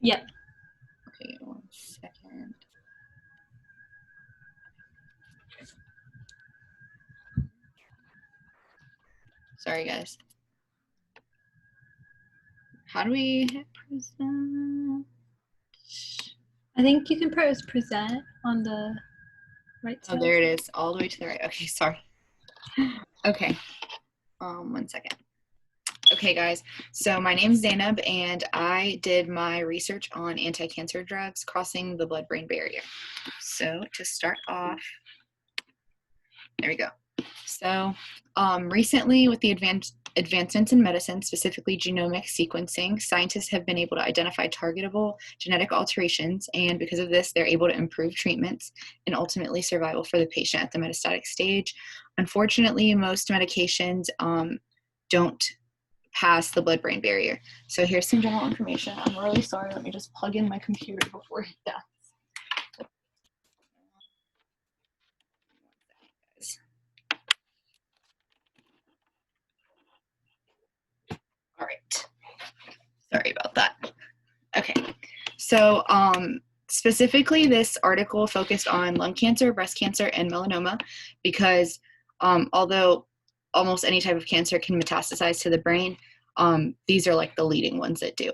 Yep. Okay, 1 second. Sorry, guys. How do we hit present? I think you can press present on the right side. Oh, there it is, all the way to the right. Okay, sorry. Okay, 1 second. Okay, guys, so my name is Zainab, and I did my research on anti-cancer drugs crossing the blood-brain barrier. So to start off, there we go. So recently, with the advancements in medicine, specifically genomic sequencing, scientists have been able to identify targetable genetic alterations, and because of this, they're able to improve treatments and ultimately survival for the patient at the metastatic stage. Unfortunately, most medications don't pass the blood-brain barrier. So here's some general information. I'm really sorry. Let me just plug in my computer before it does. All right. Sorry about that. Okay. So specifically, this article focused on lung cancer, breast cancer, and melanoma because although almost any type of cancer can metastasize to the brain, these are like the leading ones that do.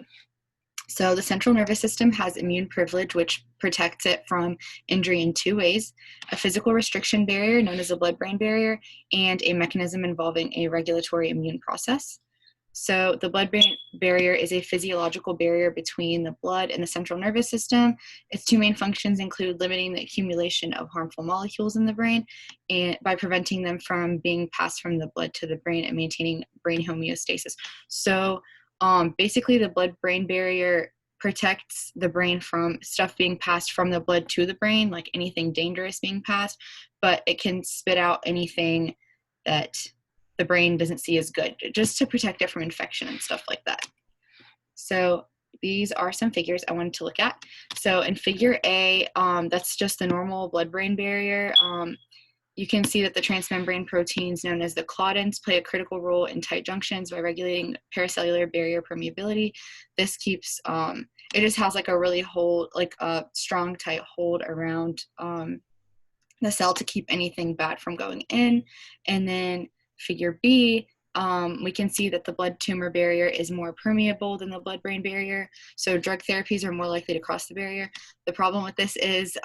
So the central nervous system has immune privilege, which protects it from injury in 2 ways: a physical restriction barrier known as a blood-brain barrier, and a mechanism involving a regulatory immune process. So the blood-brain barrier is a physiological barrier between the blood and the central nervous system. Its 2 main functions include limiting the accumulation of harmful molecules in the brain and by preventing them from being passed from the blood to the brain and maintaining brain homeostasis. So basically, the blood-brain barrier protects the brain from stuff being passed from the blood to the brain, like anything dangerous being passed, but it can spit out anything that the brain doesn't see as good, just to protect it from infection and stuff like that. So these are some figures I wanted to look at. So in figure A, that's just the normal blood-brain barrier. You can see that the transmembrane proteins known as the claudins play a critical role in tight junctions by regulating paracellular barrier permeability. This keeps, it just has like a really like a strong, tight hold around the cell to keep anything bad from going in. And then figure B, we can see that the blood-tumor barrier is more permeable than the blood-brain barrier. So drug therapies are more likely to cross the barrier. The problem with this is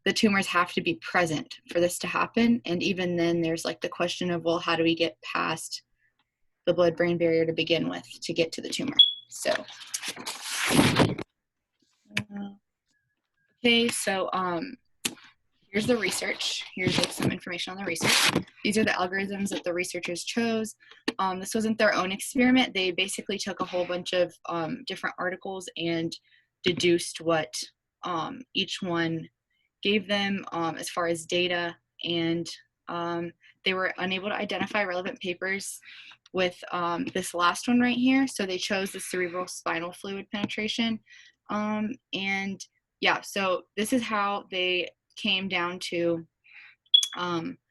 the tumors have to be present for this to happen. And even then there's like the question of, well, how do we get past the blood-brain barrier to begin with to get to the tumor? So, okay, so here's the research. Here's like some information on the research. These are the algorithms that the researchers chose. This wasn't their own experiment. They basically took a whole bunch of different articles and deduced what each one gave them as far as data, and they were unable to identify relevant papers with this last one right here. So they chose the cerebral spinal fluid penetration. And yeah, so this is how they came down to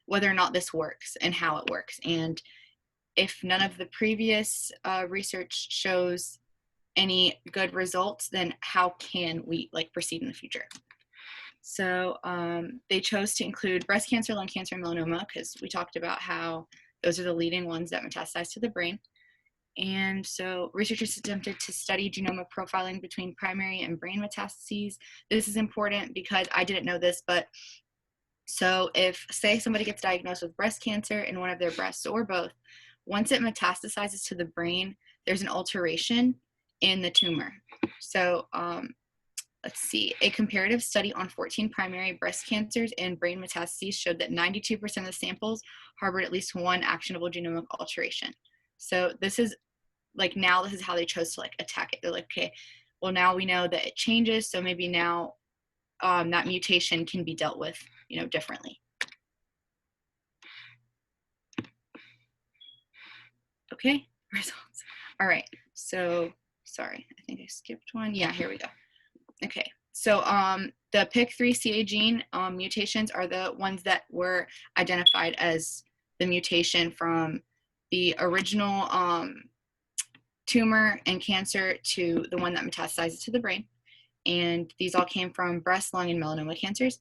whether or not this works and how it works. And if none of the previous research shows any good results, then how can we like proceed in the future? So they chose to include breast cancer, lung cancer, and melanoma because we talked about how those are the leading ones that metastasize to the brain. And so researchers attempted to study genomic profiling between primary and brain metastases. This is important because I didn't know this, but so if, say, somebody gets diagnosed with breast cancer in one of their breasts or both, once it metastasizes to the brain, there's an alteration in the tumor. So let's see, a comparative study on 14 primary breast cancers and brain metastases showed that 92% of the samples harbored at least one actionable genomic alteration. So this is like, now this is how they chose to like attack it. They're like, okay, well, now we know that it changes, so maybe now that mutation can be dealt with, you know, differently. Okay, results. All right, so sorry, I think I skipped one. Yeah, here we go. Okay, so the PIK3CA gene mutations are the ones that were identified as the mutation from the original tumor and cancer to the one that metastasizes to the brain. And these all came from breast, lung, and melanoma cancers.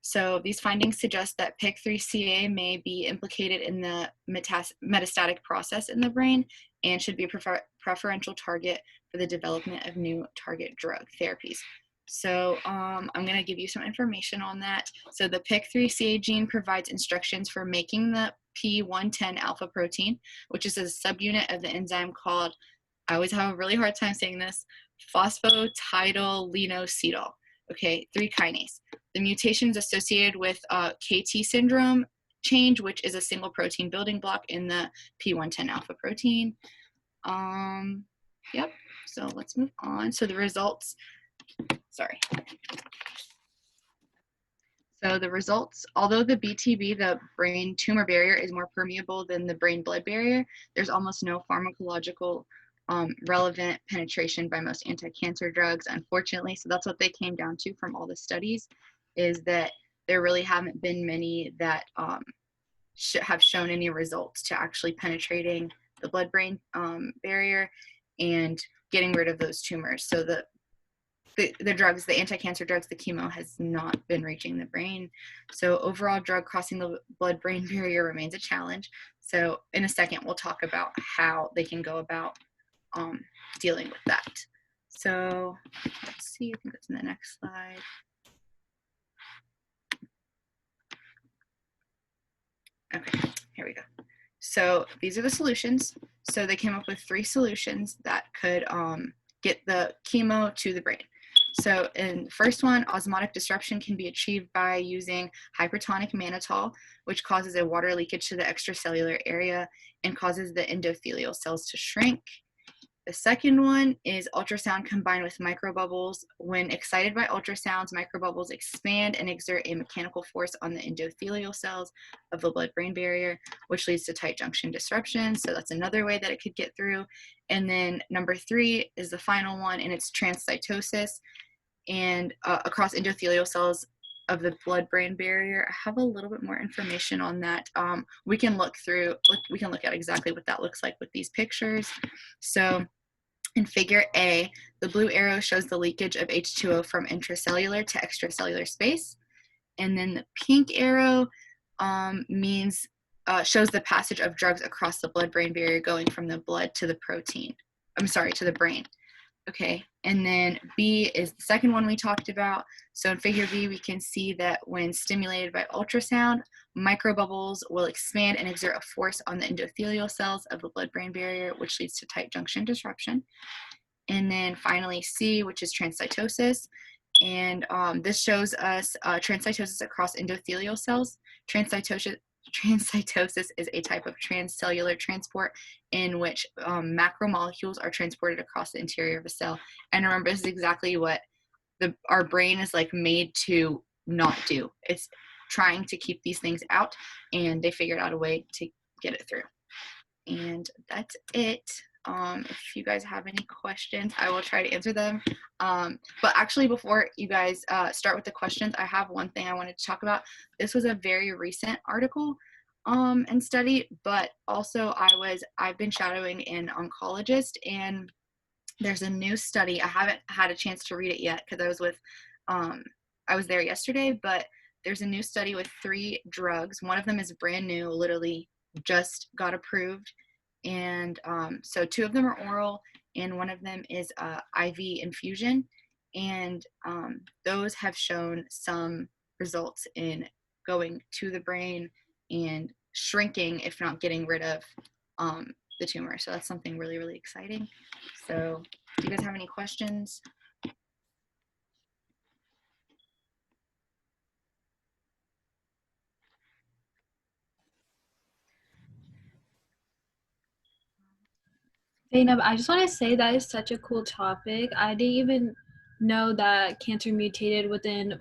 So these findings suggest that PIK3CA may be implicated in the metastatic process in the brain and should be a preferential target for the development of new target drug therapies. So I'm going to give you some information on that. So the PIK3CA gene provides instructions for making the P110 alpha protein, which is a subunit of the enzyme called, I always have a really hard time saying this, phosphatidylenoacetal, okay, 3 kinase. The mutations associated with KT syndrome change, which is a single protein building block in the P110 alpha protein. Yep, so let's move on. So the results, So the results, although the BTB, the brain tumor barrier, is more permeable than the brain-blood barrier, there's almost no pharmacological relevant penetration by most anti-cancer drugs, unfortunately. So that's what they came down to from all the studies, is that there really haven't been many that have shown any results to actually penetrating the blood-brain barrier and getting rid of those tumors. So the drugs, the anti-cancer drugs, the chemo has not been reaching the brain. So overall drug crossing the blood-brain barrier remains a challenge. So in a second, we'll talk about how they can go about dealing with that. So let's see, I think that's in the next slide. Okay, here we go. So these are the solutions. So they came up with 3 solutions that could get the chemo to the brain. So in the first one, osmotic disruption can be achieved by using hypertonic mannitol, which causes a water leakage to the extracellular area and causes the endothelial cells to shrink. The second one is ultrasound combined with microbubbles. When excited by ultrasounds, microbubbles expand and exert a mechanical force on the endothelial cells of the blood-brain barrier, which leads to tight junction disruption. So that's another way that it could get through. And then number 3 is the final one, and it's transcytosis and across endothelial cells of the blood-brain barrier. I have a little bit more information on that. We can look at exactly what that looks like with these pictures. So in figure A, the blue arrow shows the leakage of H2O from intracellular to extracellular space. And then the pink arrow shows the passage of drugs across the blood-brain barrier going from the blood to the to the brain. Okay, and then B is the second one we talked about. So in figure B, we can see that when stimulated by ultrasound, microbubbles will expand and exert a force on the endothelial cells of the blood-brain barrier, which leads to tight junction disruption. And then finally C, which is transcytosis. And this shows us transcytosis across endothelial cells. Transcytosis is a type of transcellular transport in which macromolecules are transported across the interior of a cell. And remember, this is exactly what our brain is like made to not do. It's trying to keep these things out, and they figured out a way to get it through. And that's it. If you guys have any questions, I will try to answer them. But actually, before you guys start with the questions, I have one thing I wanted to talk about. This was a very recent article and study, but also I've been shadowing an oncologist, and there's a new study. I haven't had a chance to read it yet because I was there yesterday, but there's a new study with 3 drugs. One of them is brand new, literally just got approved. And so 2 of them are oral, and one of them is IV infusion. And those have shown some results in going to the brain and shrinking, if not getting rid of the tumor. So that's something really, really exciting. So do you guys have any questions? Zainab, I just want to say that is such a cool topic. I didn't even know that cancer mutated within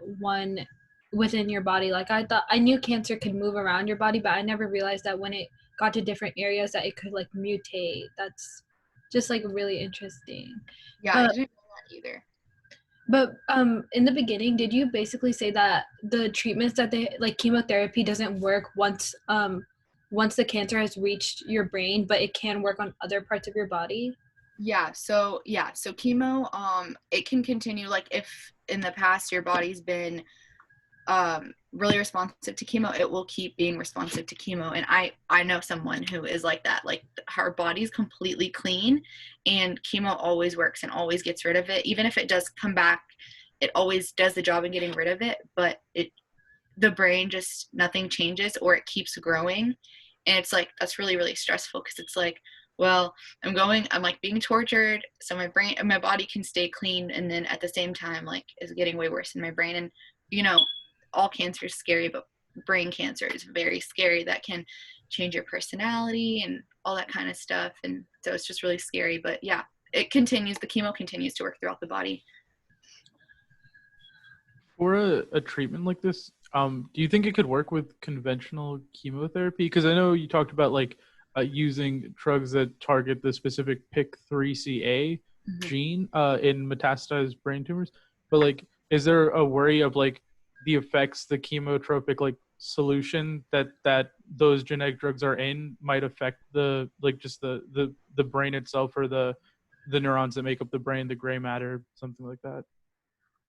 your body. Like I knew cancer could move around your body, but I never realized that when it got to different areas that it could like mutate. That's just like really interesting. Yeah, I didn't know that either. But in the beginning, did you basically say that the treatments that they like chemotherapy doesn't work once the cancer has reached your brain, but it can work on other parts of your body? So chemo, it can continue, like if in the past your body's been really responsive to chemo, it will keep being responsive to chemo. And I know someone who is like that. Like her body's completely clean and chemo always works and always gets rid of it. Even if it does come back, it always does the job in getting rid of it, but the brain just, nothing changes, or it keeps growing. And it's like, that's really, really stressful, because it's like, well, I'm like being tortured so my brain and my body can stay clean, and then at the same time, like, it's getting way worse in my brain. And you know, all cancer is scary, but brain cancer is very scary. That can change your personality and all that kind of stuff. And so it's just really scary. But yeah, the chemo continues to work throughout the body. For a treatment like this, do you think it could work with conventional chemotherapy? Because I know you talked about like using drugs that target the specific PIK3CA gene in metastasized brain tumors, but like, is there a worry of like the effects the chemotropic like solution that those genetic drugs are in might affect the like just the brain itself, or the neurons that make up the brain, the gray matter, something like that?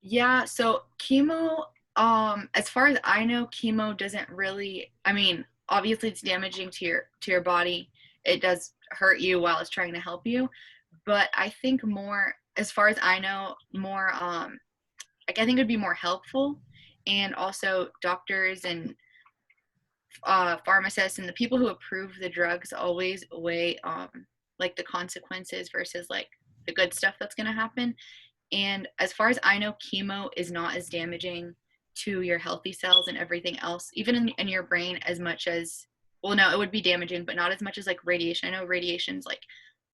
Yeah, so chemo, as far as I know, chemo doesn't really, I mean, obviously it's damaging to your body. It does hurt you while it's trying to help you. But I think more, as far as I know, more like I think it would be more helpful. And also doctors and pharmacists and the people who approve the drugs always weigh like the consequences versus like the good stuff that's going to happen. And as far as I know, chemo is not as damaging to your healthy cells and everything else, even in your brain, as much as, well, no, it would be damaging, but not as much as like radiation. I know radiation's like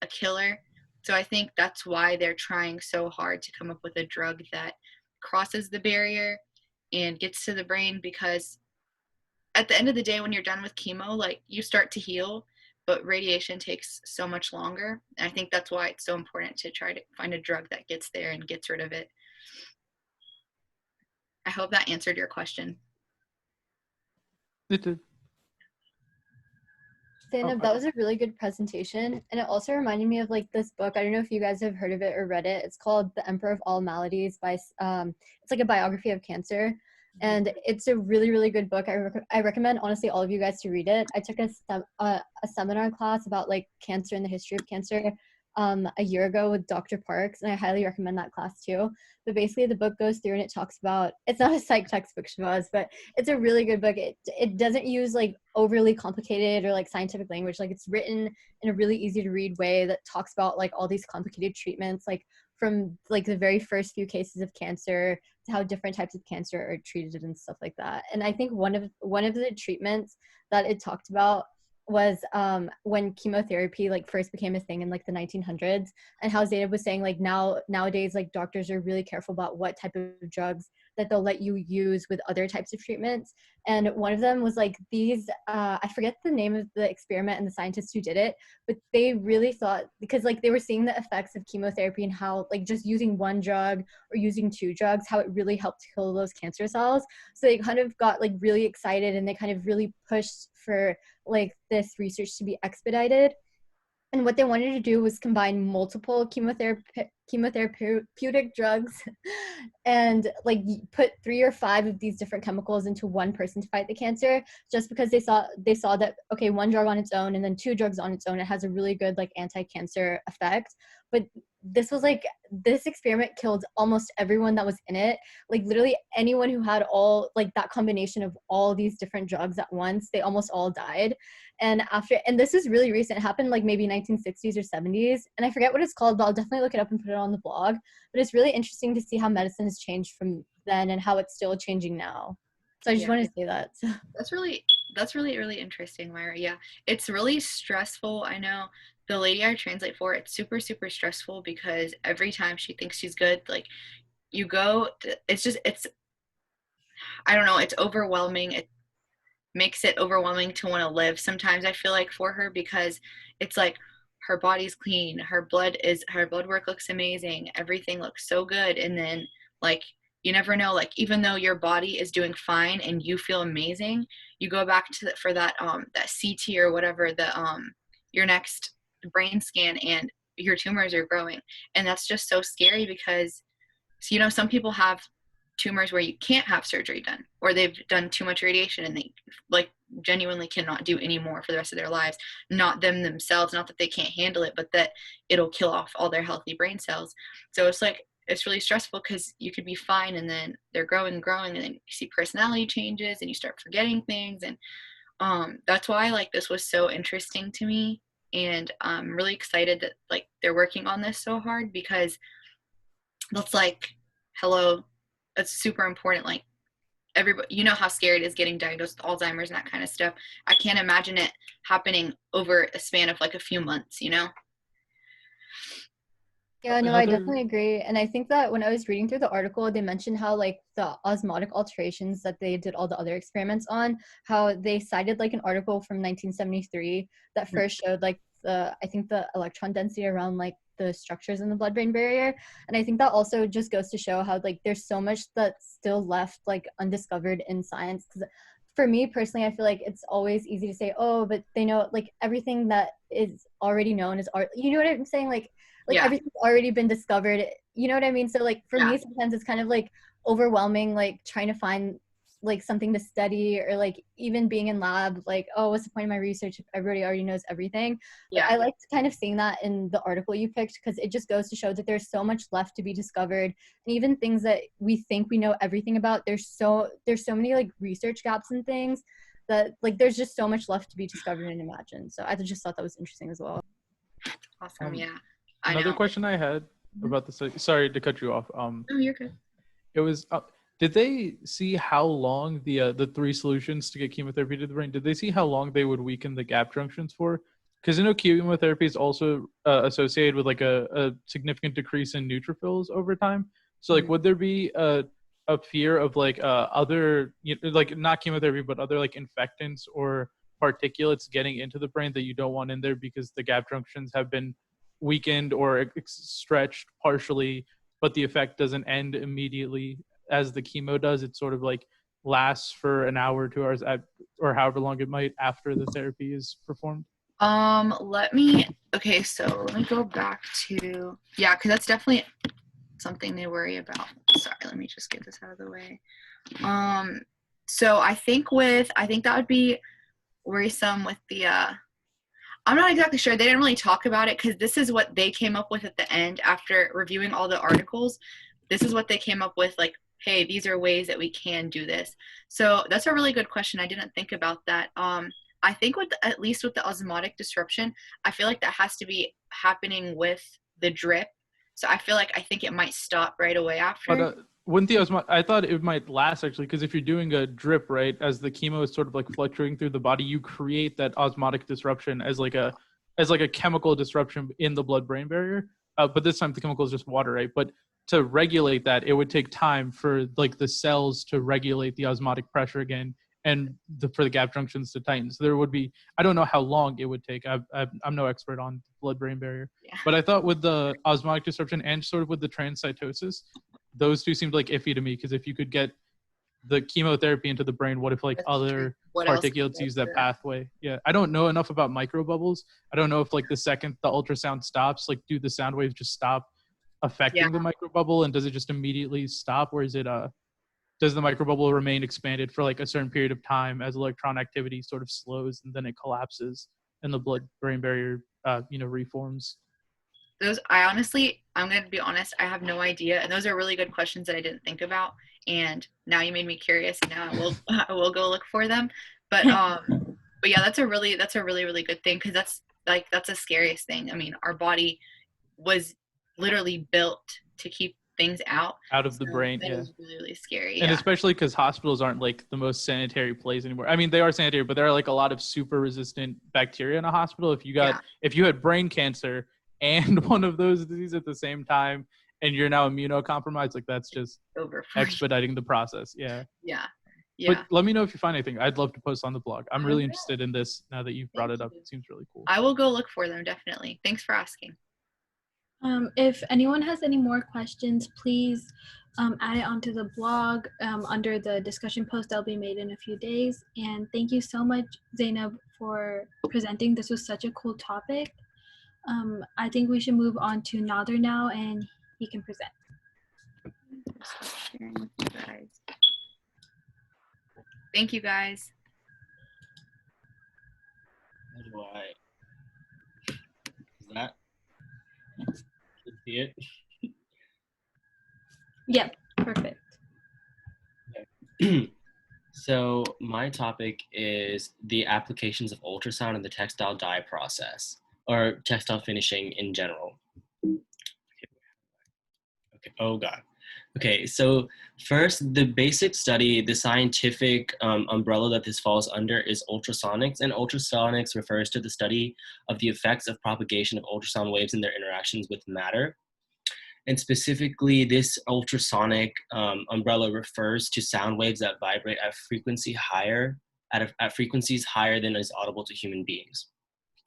a killer. So I think that's why they're trying so hard to come up with a drug that crosses the barrier and gets to the brain, because at the end of the day, when you're done with chemo, like, you start to heal, but radiation takes so much longer. And I think that's why it's so important to try to find a drug that gets there and gets rid of it. I hope that answered your question. It did. Zainab, that was a really good presentation. And it also reminded me of like this book. I don't know if you guys have heard of it or read it. It's called The Emperor of All Maladies by, it's like a biography of cancer. And it's a really, really good book. I recommend, honestly, all of you guys to read it. I took a seminar class about like cancer and the history of cancer a year ago with Dr. Parks, and I highly recommend that class too. But basically the book goes through and it talks about, it's not a psych textbook, Shabazz, but it's a really good book. It doesn't use like overly complicated or like scientific language. Like, it's written in a really easy to read way that talks about like all these complicated treatments, like from like the very first few cases of cancer to how different types of cancer are treated and stuff like that. And I think one of the treatments that it talked about was when chemotherapy like first became a thing in like the 1900s, and how Zainab was saying like nowadays like doctors are really careful about what type of drugs that they'll let you use with other types of treatments. And one of them was like these I forget the name of the experiment and the scientists who did it, but they really thought, because like they were seeing the effects of chemotherapy and how like just using one drug or using two drugs, how it really helped kill those cancer cells. So they kind of got like really excited, and they kind of really pushed for like this research to be expedited. And what they wanted to do was combine multiple chemotherapeutic drugs and like put 3 or 5 of these different chemicals into one person to fight the cancer, just because they saw that, okay, one drug on its own and then 2 drugs on its own, it has a really good like anti-cancer effect. But this experiment killed almost everyone that was in it. Like literally anyone who had all like that combination of all these different drugs at once, they almost all died. And this is really recent, it happened like maybe 1960s or 70s, and I forget what it's called, but I'll definitely look it up and put it on the blog. But it's really interesting to see how medicine has changed from then and how it's still changing now. So I just want to say that. That's really, really interesting, Myra. Yeah, it's really stressful. I know the lady I translate for, it's super, super stressful, because every time she thinks she's good, like, you go, it's I don't know, it's overwhelming. It makes it overwhelming to want to live sometimes, I feel like, for her, because it's like her body's clean, her blood work looks amazing, everything looks so good, and then like, you never know, like, even though your body is doing fine and you feel amazing, you go back to for that CT or whatever, your next brain scan, and your tumors are growing. And that's just so scary because, so, you know, some people have tumors where you can't have surgery done, or they've done too much radiation and they like genuinely cannot do any more for the rest of their lives. Not them themselves, not that they can't handle it, but that it'll kill off all their healthy brain cells. So it's like, it's really stressful because you could be fine and then they're growing, and then you see personality changes and you start forgetting things. And that's why like this was so interesting to me. And I'm really excited that like they're working on this so hard, because that's like, hello, it's super important. Like everybody, you know how scary it is getting diagnosed with Alzheimer's and that kind of stuff. I can't imagine it happening over a span of like a few months, you know? Yeah, no, I definitely agree. And I think that when I was reading through the article, they mentioned how like the osmotic alterations that they did all the other experiments on, how they cited like an article from 1973 that first showed like I think the electron density around like the structures in the blood-brain barrier. And I think that also just goes to show how like there's so much that's still left like undiscovered in science. Because for me personally, I feel like it's always easy to say, oh, but they know like everything that is already known is art. You know what I'm saying? Like everything's already been discovered. You know what I mean? So like for me, sometimes it's kind of like overwhelming, like trying to find like something to study, or like even being in lab, like, oh, what's the point of my research if everybody already knows everything? But I like kind of seeing that in the article you picked, because it just goes to show that there's so much left to be discovered. And even things that we think we know everything about, there's so many like research gaps and things that like there's just so much left to be discovered and imagined. So I just thought that was interesting as well. Awesome. Another question I had about this, sorry to cut you off. No, you're good. It was, did they see how long the 3 solutions to get chemotherapy to the brain, did they see how long they would weaken the gap junctions for? Because I know chemotherapy is also associated with like a significant decrease in neutrophils over time. So like, would there be a fear of like other, like not chemotherapy, but other like infectants or particulates getting into the brain that you don't want in there because the gap junctions have been weakened or stretched partially, but the effect doesn't end immediately as the chemo does? It sort of like lasts for an hour, 2 hours, or however long it might after the therapy is performed. Let me go back to, because that's definitely something they worry about. Sorry, let me just get this out of the way. So I think that would be worrisome with the, I'm not exactly sure. They didn't really talk about it because this is what they came up with at the end after reviewing all the articles. This is what they came up with, like, hey, these are ways that we can do this. So that's a really good question. I didn't think about that. I think at least with the osmotic disruption, I feel like that has to be happening with the drip. So I think it might stop right away after. But wouldn't the osmotic, I thought it might last actually, because if you're doing a drip, right, as the chemo is sort of like fluctuating through the body, you create that osmotic disruption as like a chemical disruption in the blood-brain barrier. But this time the chemical is just water, right? But to regulate that, it would take time for like the cells to regulate the osmotic pressure again, and for the gap junctions to tighten. So there would be, I don't know how long it would take. I'm no expert on blood-brain barrier, but I thought with the osmotic disruption and sort of with the transcytosis, those two seemed like iffy to me, because if you could get the chemotherapy into the brain, what if like other particulates use that pathway? Yeah, I don't know enough about microbubbles. I don't know if like the second the ultrasound stops, like do the sound waves just stop affecting the microbubble, and does it just immediately stop, or is it does the microbubble remain expanded for like a certain period of time as electron activity sort of slows and then it collapses and the blood-brain barrier reforms? Those, I'm going to be honest, I have no idea. And those are really good questions that I didn't think about. And now you made me curious, and now I will go look for them. But yeah, that's a really, really good thing, because that's the scariest thing. I mean, our body was literally built to keep things out of the brain. That is really, really scary. And especially because hospitals aren't like the most sanitary place anymore. I mean, they are sanitary, but there are like a lot of super resistant bacteria in a hospital. If you had brain cancer and one of those diseases at the same time, and you're now immunocompromised, like that's just expediting the process. Yeah. But let me know if you find anything. I'd love to post on the blog. I'm really interested in this now that you've brought it up. It seems really cool. I will go look for them, definitely. Thanks for asking. If anyone has any more questions, please add it onto the blog under the discussion post that'll be made in a few days. And thank you so much, Zainab, for presenting. This was such a cool topic. I think we should move on to Nader now, and he can present. Sharing with you guys. Thank you, guys. How do I? Is that? Can you see it? Yep, perfect. So my topic is the applications of ultrasound in the textile dye process, or textile finishing in general. Okay. Oh God. Okay, so first, the basic study, the scientific umbrella that this falls under is ultrasonics, and ultrasonics refers to the study of the effects of propagation of ultrasound waves and their interactions with matter. And specifically, this ultrasonic umbrella refers to sound waves that vibrate at frequencies higher than is audible to human beings.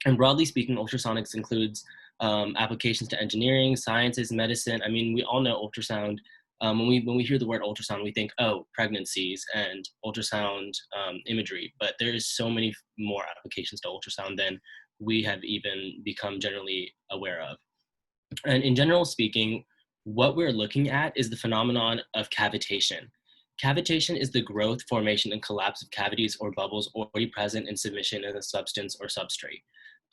And broadly speaking, ultrasonics includes applications to engineering, sciences, medicine. I mean, we all know ultrasound. When we hear the word ultrasound, we think, oh, pregnancies and ultrasound imagery. But there is so many more applications to ultrasound than we have even become generally aware of. And in general speaking, what we're looking at is the phenomenon of cavitation. Cavitation is the growth, formation, and collapse of cavities or bubbles already present in submission in a substance or substrate.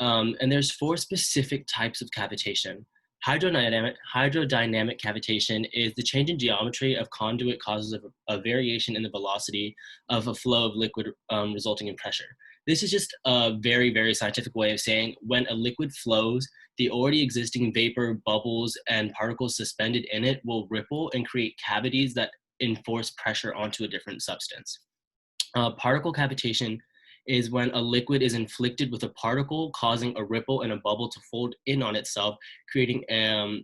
And there's 4 specific types of cavitation. Hydrodynamic cavitation is the change in geometry of conduit causes a variation in the velocity of a flow of liquid resulting in pressure. This is just a very, very scientific way of saying when a liquid flows, the already existing vapor, bubbles, and particles suspended in it will ripple and create cavities that enforce pressure onto a different substance. Particle cavitation is when a liquid is inflicted with a particle causing a ripple and a bubble to fold in on itself, creating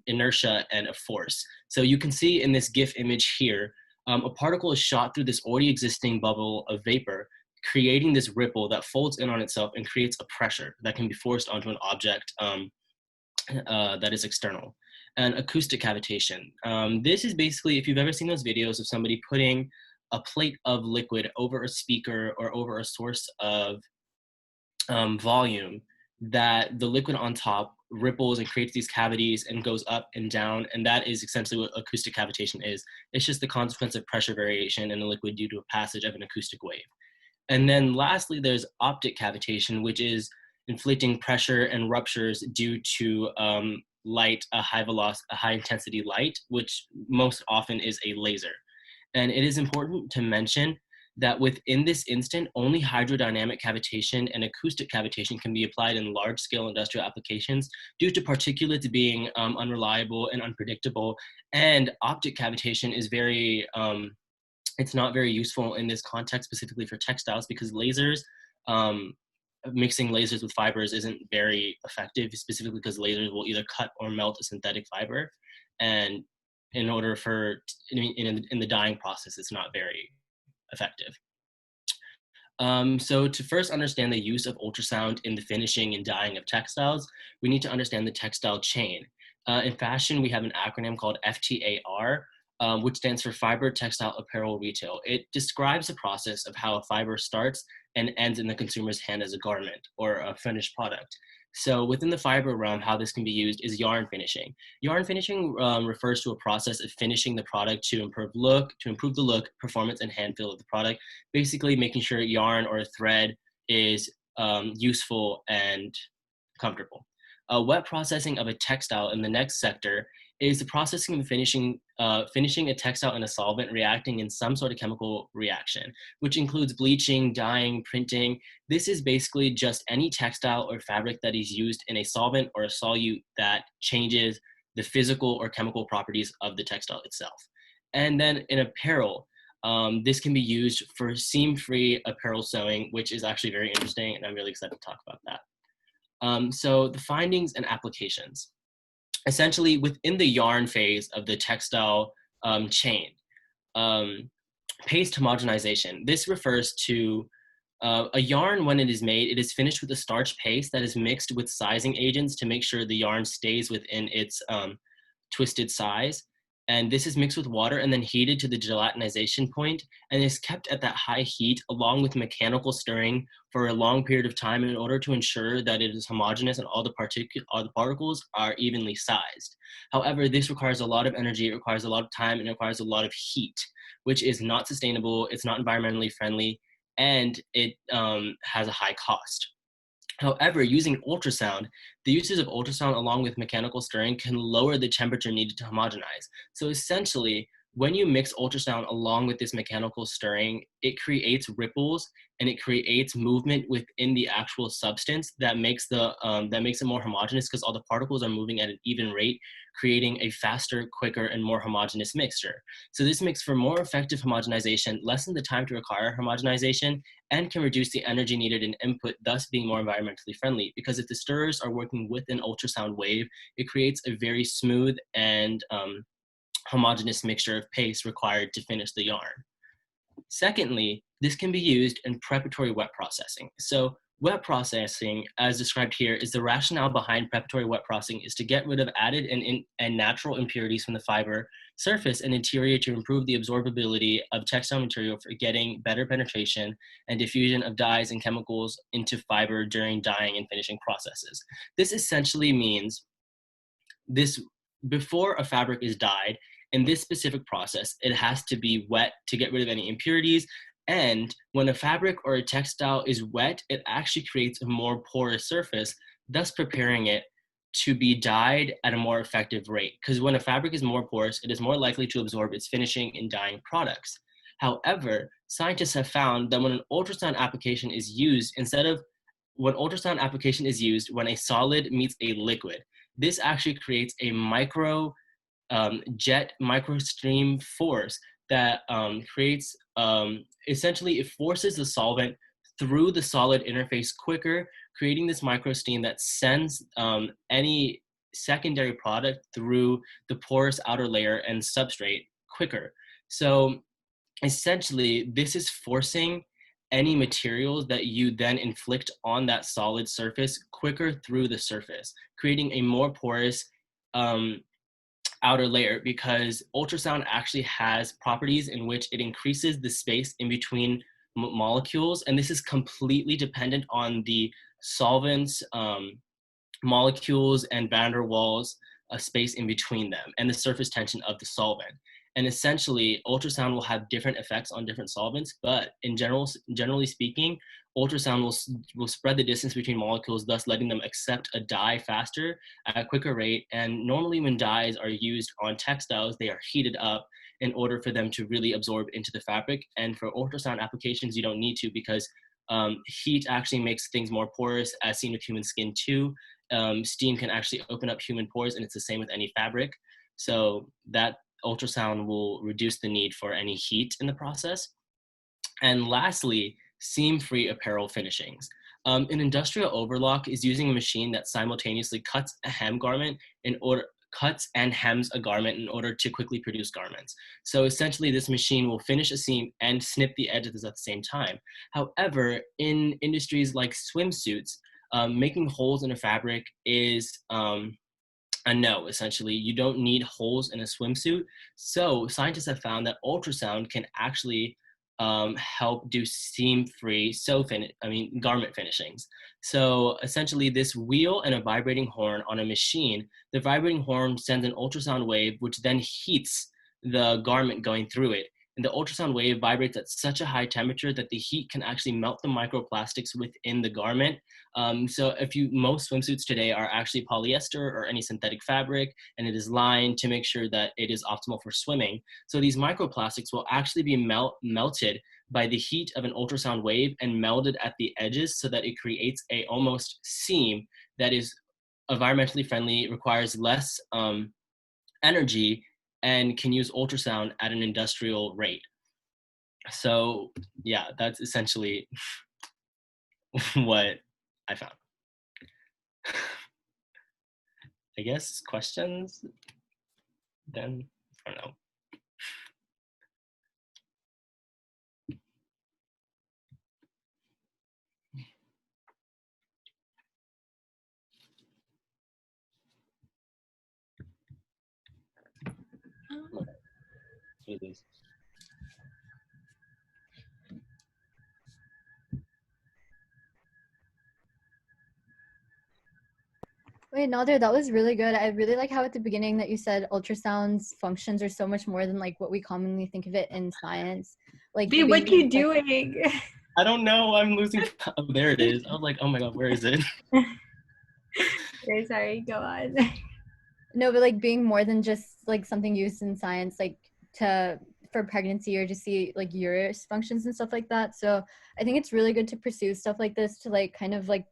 inertia and a force. So you can see in this GIF image here, a particle is shot through this already existing bubble of vapor, creating this ripple that folds in on itself and creates a pressure that can be forced onto an object that is external. And acoustic cavitation. This is basically, if you've ever seen those videos of somebody putting a plate of liquid over a speaker or over a source of volume, that the liquid on top ripples and creates these cavities and goes up and down, and that is essentially what acoustic cavitation is. It's just the consequence of pressure variation in a liquid due to a passage of an acoustic wave. And then lastly, there's optic cavitation, which is inflicting pressure and ruptures due to light, a high intensity light, which most often is a laser. And it is important to mention that within this instant, only hydrodynamic cavitation and acoustic cavitation can be applied in large-scale industrial applications due to particulates being unreliable and unpredictable. And optic cavitation is very, it's not very useful in this context, specifically for textiles, because lasers, mixing lasers with fibers isn't very effective, specifically because lasers will either cut or melt a synthetic fiber. And in order for, in the dyeing process, it's not very effective. So to first understand the use of ultrasound in the finishing and dyeing of textiles, we need to understand the textile chain. In fashion, we have an acronym called FTAR, which stands for Fiber, Textile, Apparel, Retail. It describes the process of how a fiber starts and ends in the consumer's hand as a garment or a finished product. So within the fiber realm, how this can be used is yarn finishing. Yarn finishing refers to a process of finishing the product to improve the look, performance, and hand feel of the product, basically making sure yarn or a thread is useful and comfortable. Wet processing of a textile in the next sector is the processing of finishing a textile in a solvent reacting in some sort of chemical reaction, which includes bleaching, dyeing, printing. This is basically just any textile or fabric that is used in a solvent or a solute that changes the physical or chemical properties of the textile itself. And then in apparel, this can be used for seam-free apparel sewing, which is actually very interesting, and I'm really excited to talk about that. So the findings and applications. Essentially, within the yarn phase of the textile chain, paste homogenization. This refers to a yarn, when it is made, it is finished with a starch paste that is mixed with sizing agents to make sure the yarn stays within its twisted size. And this is mixed with water and then heated to the gelatinization point and is kept at that high heat along with mechanical stirring for a long period of time in order to ensure that it is homogeneous and all the particles are evenly sized. However, this requires a lot of energy, it requires a lot of time, and it requires a lot of heat, which is not sustainable, it's not environmentally friendly, and it has a high cost. However, using ultrasound, the uses of ultrasound along with mechanical stirring can lower the temperature needed to homogenize. So essentially, when you mix ultrasound along with this mechanical stirring, it creates ripples and it creates movement within the actual substance that makes it more homogeneous because all the particles are moving at an even rate, creating a faster, quicker, and more homogeneous mixture. So this makes for more effective homogenization, lessen the time to require homogenization, and can reduce the energy needed in input, thus being more environmentally friendly. Because if the stirrers are working with an ultrasound wave, it creates a very smooth and homogeneous mixture of paste required to finish the yarn. Secondly, this can be used in preparatory wet processing. So wet processing, as described here, is the rationale behind preparatory wet processing is to get rid of added and natural impurities from the fiber surface and interior to improve the absorbability of textile material for getting better penetration and diffusion of dyes and chemicals into fiber during dyeing and finishing processes. This essentially means before a fabric is dyed, in this specific process, it has to be wet to get rid of any impurities. And when a fabric or a textile is wet, it actually creates a more porous surface, thus preparing it to be dyed at a more effective rate. Because when a fabric is more porous, it is more likely to absorb its finishing and dyeing products. However, scientists have found that when an ultrasound application is used, when when a solid meets a liquid, this actually creates a jet microstream force that creates, essentially it forces the solvent through the solid interface quicker, creating this microsteam that sends any secondary product through the porous outer layer and substrate quicker. So essentially, this is forcing any materials that you then inflict on that solid surface quicker through the surface, creating a more porous outer layer, because ultrasound actually has properties in which it increases the space in between molecules, and this is completely dependent on the solvents, molecules, and van der Waals space in between them, and the surface tension of the solvent. And essentially, ultrasound will have different effects on different solvents, but generally speaking, ultrasound will spread the distance between molecules, thus letting them accept a dye faster at a quicker rate. And normally when dyes are used on textiles, they are heated up in order for them to really absorb into the fabric. And for ultrasound applications, you don't need to, because heat actually makes things more porous, as seen with human skin too. Steam can actually open up human pores, and it's the same with any fabric. So that ultrasound will reduce the need for any heat in the process. And lastly, seam-free apparel finishings. An industrial overlock is using a machine that simultaneously cuts and hems a garment in order to quickly produce garments. So essentially, this machine will finish a seam and snip the edges at the same time. However, in industries like swimsuits, making holes in a fabric is a no. Essentially, you don't need holes in a swimsuit. So scientists have found that ultrasound can actually help do seam-free garment finishings. So essentially, this wheel and a vibrating horn on a machine, the vibrating horn sends an ultrasound wave, which then heats the garment going through it. And the ultrasound wave vibrates at such a high temperature that the heat can actually melt the microplastics within the garment. So most swimsuits today are actually polyester or any synthetic fabric, and it is lined to make sure that it is optimal for swimming. So these microplastics will actually be melted by the heat of an ultrasound wave and melded at the edges, so that it creates a almost seam that is environmentally friendly, requires less energy, and can use ultrasound at an industrial rate. So yeah, that's essentially what I found. I guess questions then? I don't know. with this. Wait, Nader, that was really good. I really like how at the beginning that you said ultrasound's functions are so much more than like what we commonly think of it in science. Like B, what being you doing? I don't know. I'm losing. Oh, there it is. I was like, oh my god, where is it? Okay, sorry, go on. No, but like being more than just like something used in science, like to for pregnancy or to see like uterus functions and stuff like that. So I think it's really good to pursue stuff like this to like kind of like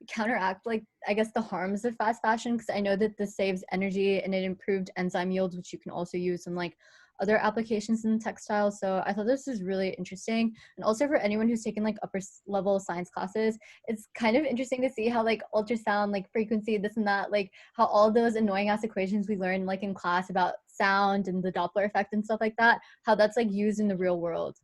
counteract like I guess the harms of fast fashion, because I know that this saves energy and it improved enzyme yields, which you can also use in like other applications in textiles. So I thought this was really interesting. And also for anyone who's taken like upper level science classes, it's kind of interesting to see how like ultrasound, like frequency, this and that, like how all those annoying ass equations we learned like in class about sound and the Doppler effect and stuff like that, how that's like used in the real world.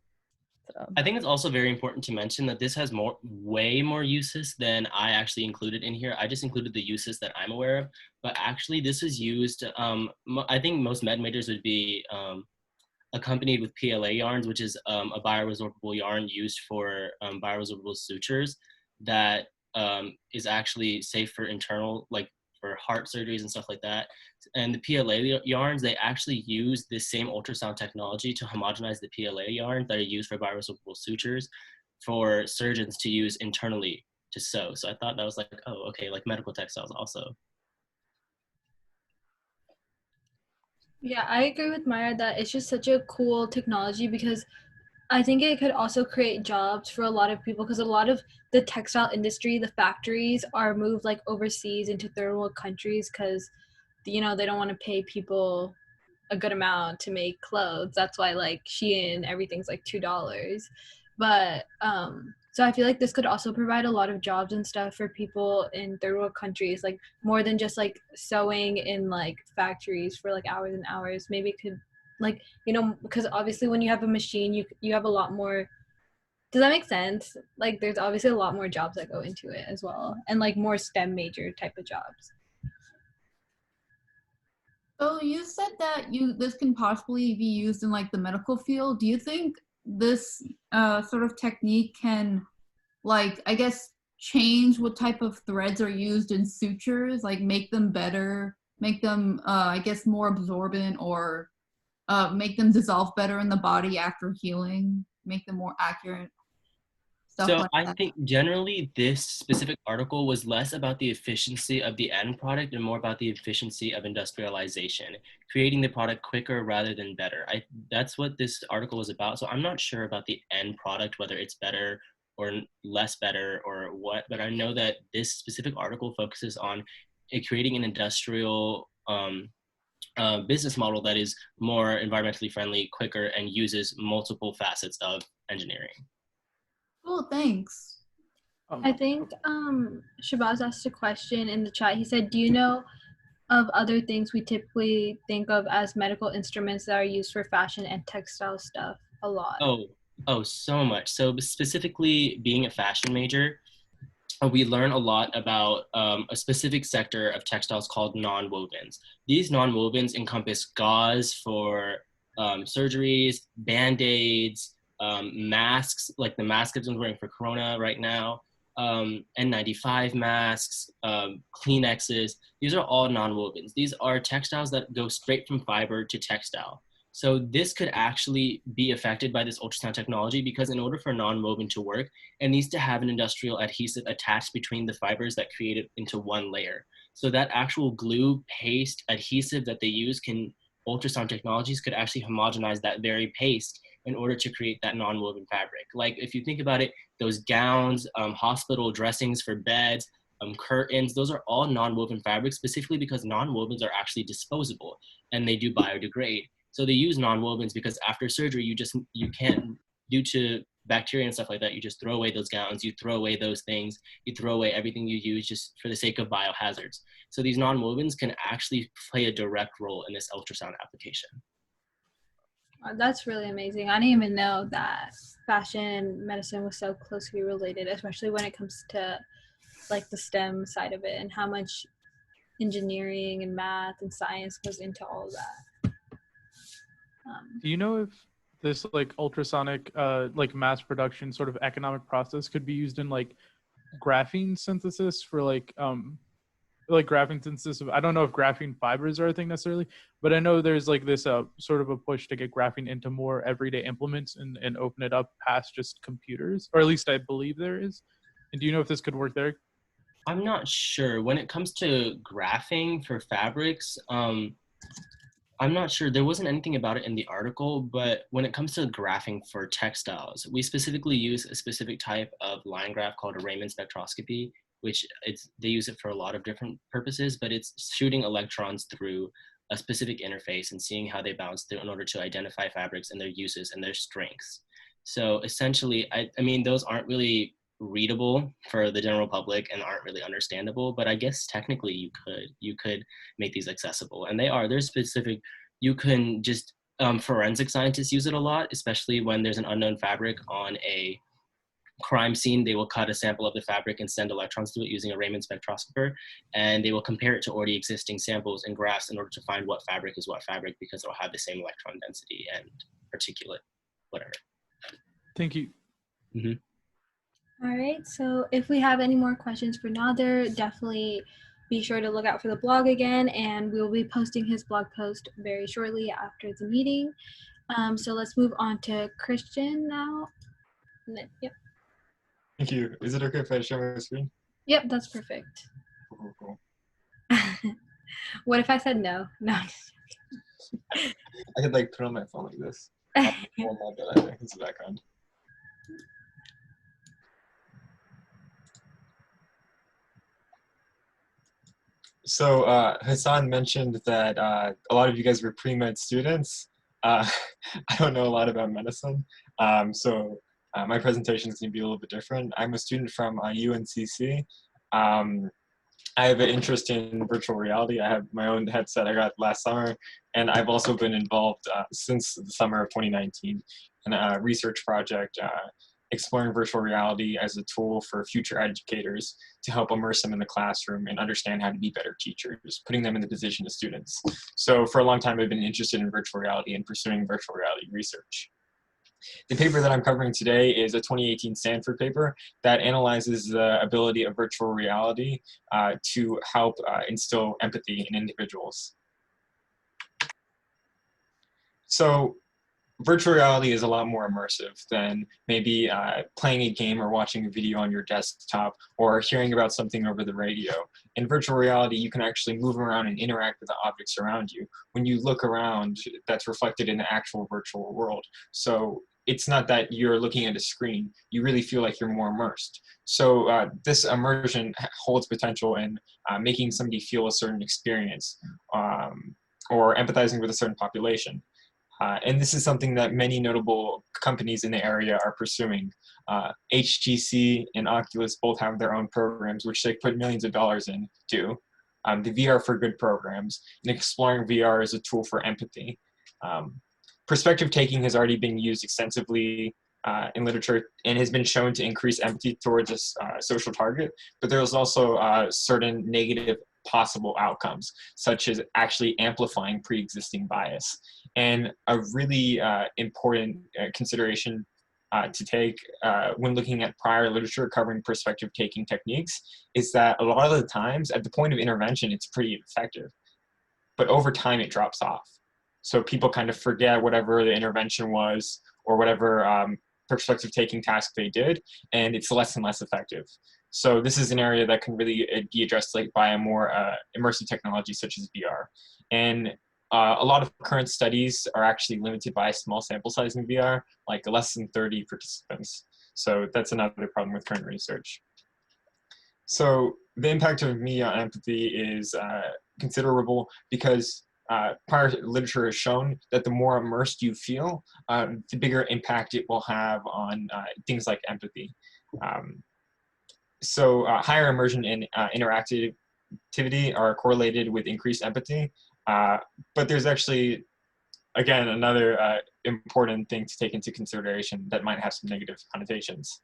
So. I think it's also very important to mention that this has way more uses than I actually included in here. I just included the uses that I'm aware of, but actually this is used, I think most med majors would be accompanied with PLA yarns, which is a bioresorbable yarn used for bioresorbable sutures that is actually safe for internal, like for heart surgeries and stuff like that. And the PLA yarns, they actually use this same ultrasound technology to homogenize the PLA yarns that are used for bioresorbable sutures for surgeons to use internally to sew. So I thought that was like, oh, okay, like medical textiles also. Yeah, I agree with Maya that it's just such a cool technology because I think it could also create jobs for a lot of people because a lot of the textile industry, the factories are moved like overseas into third world countries because, you know, they don't want to pay people a good amount to make clothes. That's why like Shein, everything's like $2. But so I feel like this could also provide a lot of jobs and stuff for people in third world countries, like more than just like sewing in like factories for like hours and hours. Maybe it could like, you know, because obviously when you have a machine, you have a lot more. Does that make sense? Like there's obviously a lot more jobs that go into it as well, and like more STEM major type of jobs. So you said that this can possibly be used in like the medical field. Do you think this sort of technique can, like, I guess, change what type of threads are used in sutures, like make them better, make them, I guess, more absorbent, or make them dissolve better in the body after healing, make them more accurate, stuff So like I that? think generally this specific article was less about the efficiency of the end product and more about the efficiency of industrialization, creating the product quicker rather than better. That's what this article was about. So I'm not sure about the end product, whether it's better or less better or what, but I know that this specific article focuses on creating an industrial business model that is more environmentally friendly, quicker, and uses multiple facets of engineering. Cool, thanks. I think Shabazz asked a question in the chat. He said, "Do you know of other things we typically think of as medical instruments that are used for fashion and textile stuff a lot?" Oh, so much. So specifically being a fashion major, we learn a lot about a specific sector of textiles called non-wovens. These non-wovens encompass gauze for surgeries, band-aids, masks, like the mask I'm wearing for Corona right now, N95 masks, Kleenexes. These are all non-wovens. These are textiles that go straight from fiber to textile. So this could actually be affected by this ultrasound technology because in order for non-woven to work, it needs to have an industrial adhesive attached between the fibers that create it into one layer. So that actual glue, paste, adhesive that they use ultrasound technologies could actually homogenize that very paste in order to create that non-woven fabric. Like if you think about it, those gowns, hospital dressings for beds, curtains, those are all non-woven fabrics specifically because non-wovens are actually disposable and they do biodegrade. So they use non-wovens because after surgery, you can't, due to bacteria and stuff like that, you just throw away those gowns, you throw away those things, you throw away everything you use just for the sake of biohazards. So these non-wovens can actually play a direct role in this ultrasound application. That's really amazing. I didn't even know that fashion and medicine was so closely related, especially when it comes to like the STEM side of it and how much engineering and math and science goes into all of that. Do you know if this like ultrasonic like mass production sort of economic process could be used in like graphene synthesis for like graphene synthesis of, I don't know if graphene fibers are a thing necessarily, but I know there's like this sort of a push to get graphene into more everyday implements and open it up past just computers, or at least I believe there is. And do you know if this could work there? I'm not sure. When it comes to graphing for fabrics, I'm not sure. There wasn't anything about it in the article, but when it comes to graphing for textiles, we specifically use a specific type of line graph called a Raman spectroscopy, which they use it for a lot of different purposes, but it's shooting electrons through a specific interface and seeing how they bounce through in order to identify fabrics and their uses and their strengths. So essentially, I mean, those aren't really readable for the general public and aren't really understandable, but I guess technically you could make these accessible, and there's specific, you can just forensic scientists use it a lot, especially when there's an unknown fabric on a crime scene. They will cut a sample of the fabric and send electrons to it using a Raman spectroscoper, and they will compare it to already existing samples and graphs in order to find what fabric is what fabric, because it'll have the same electron density and particulate, whatever. Thank you. Mm-hmm. All right, so if we have any more questions for Nader, definitely be sure to look out for the blog again, and we'll be posting his blog post very shortly after the meeting. So let's move on to Christian now. Yep. Thank you. Is it okay if I share my screen? Yep, that's perfect. Cool. What if I said no? No. I could like put on my phone like this. Warm up that I think is the background. So Hassan mentioned that a lot of you guys were pre-med students. I don't know a lot about medicine, so my presentation is going to be a little bit different. I'm a student from UNCC. I have an interest in virtual reality. I have my own headset I got last summer, and I've also been involved since the summer of 2019 in a research project exploring virtual reality as a tool for future educators to help immerse them in the classroom and understand how to be better teachers, putting them in the position of students. So for a long time, I've been interested in virtual reality and pursuing virtual reality research. The paper that I'm covering today is a 2018 Stanford paper that analyzes the ability of virtual reality to help instill empathy in individuals. So virtual reality is a lot more immersive than maybe playing a game or watching a video on your desktop or hearing about something over the radio. In virtual reality, you can actually move around and interact with the objects around you. When you look around, that's reflected in the actual virtual world. So it's not that you're looking at a screen. You really feel like you're more immersed. So this immersion holds potential in making somebody feel a certain experience or empathizing with a certain population. And this is something that many notable companies in the area are pursuing. HGC and Oculus both have their own programs, which they put millions of dollars into. The VR for Good programs, and exploring VR as a tool for empathy. Perspective taking has already been used extensively in literature and has been shown to increase empathy towards a social target, but there's also certain negative possible outcomes, such as actually amplifying pre-existing bias. And a really important consideration to take when looking at prior literature covering perspective-taking techniques is that a lot of the times, at the point of intervention, it's pretty effective. But over time, it drops off. So people kind of forget whatever the intervention was or whatever perspective-taking task they did, and it's less and less effective. So this is an area that can really be addressed like by a more immersive technology such as VR. And a lot of current studies are actually limited by a small sample size in VR, like less than 30 participants. So that's another problem with current research. So the impact of me on empathy is considerable because prior literature has shown that the more immersed you feel, the bigger impact it will have on things like empathy. So higher immersion and interactivity are correlated with increased empathy. But there's actually, again, another important thing to take into consideration that might have some negative connotations.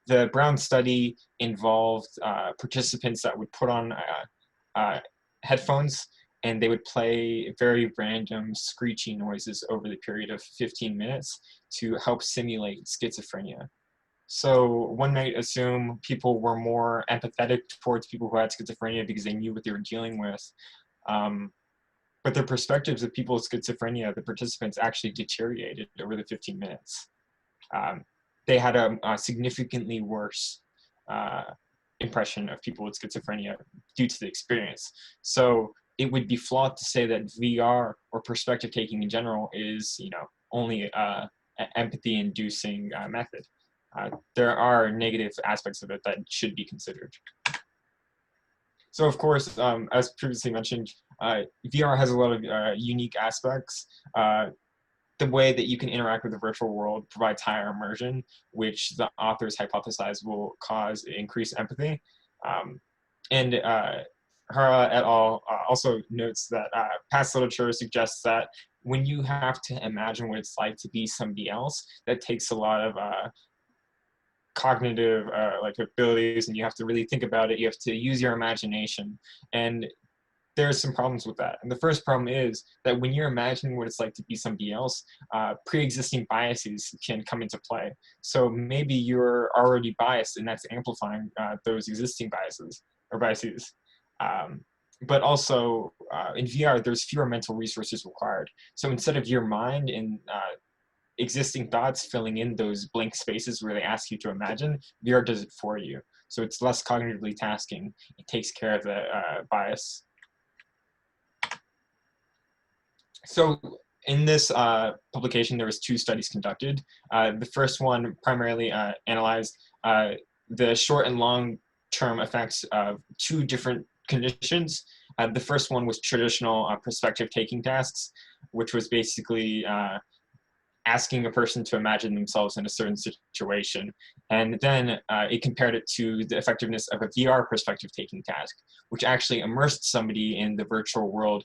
The Brown study involved participants that would put on headphones and they would play very random screeching noises over the period of 15 minutes to help simulate schizophrenia. So one might assume people were more empathetic towards people who had schizophrenia because they knew what they were dealing with. But the perspectives of people with schizophrenia, the participants, actually deteriorated over the 15 minutes. They had a significantly worse impression of people with schizophrenia due to the experience. So it would be flawed to say that VR or perspective taking in general is, only an empathy-inducing method. There are negative aspects of it that should be considered. So of course, as previously mentioned, VR has a lot of unique aspects. The way that you can interact with the virtual world provides higher immersion, which the authors hypothesize will cause increased empathy. And Hara et al. Also notes that past literature suggests that when you have to imagine what it's like to be somebody else, that takes a lot of cognitive abilities, and you have to really think about it. You have to use your imagination, and there's some problems with that. And the first problem is that when you're imagining what it's like to be somebody else, pre-existing biases can come into play. So maybe you're already biased, and that's amplifying those existing biases. But also in VR, there's fewer mental resources required. So instead of your mind and existing thoughts filling in those blank spaces where they ask you to imagine, VR does it for you. So it's less cognitively tasking. It takes care of the bias. So in this publication, there was 2 studies conducted. The first one primarily analyzed the short and long-term effects of 2 different conditions. The first one was traditional perspective-taking tasks, which was basically asking a person to imagine themselves in a certain situation. And then it compared it to the effectiveness of a VR perspective-taking task, which actually immersed somebody in the virtual world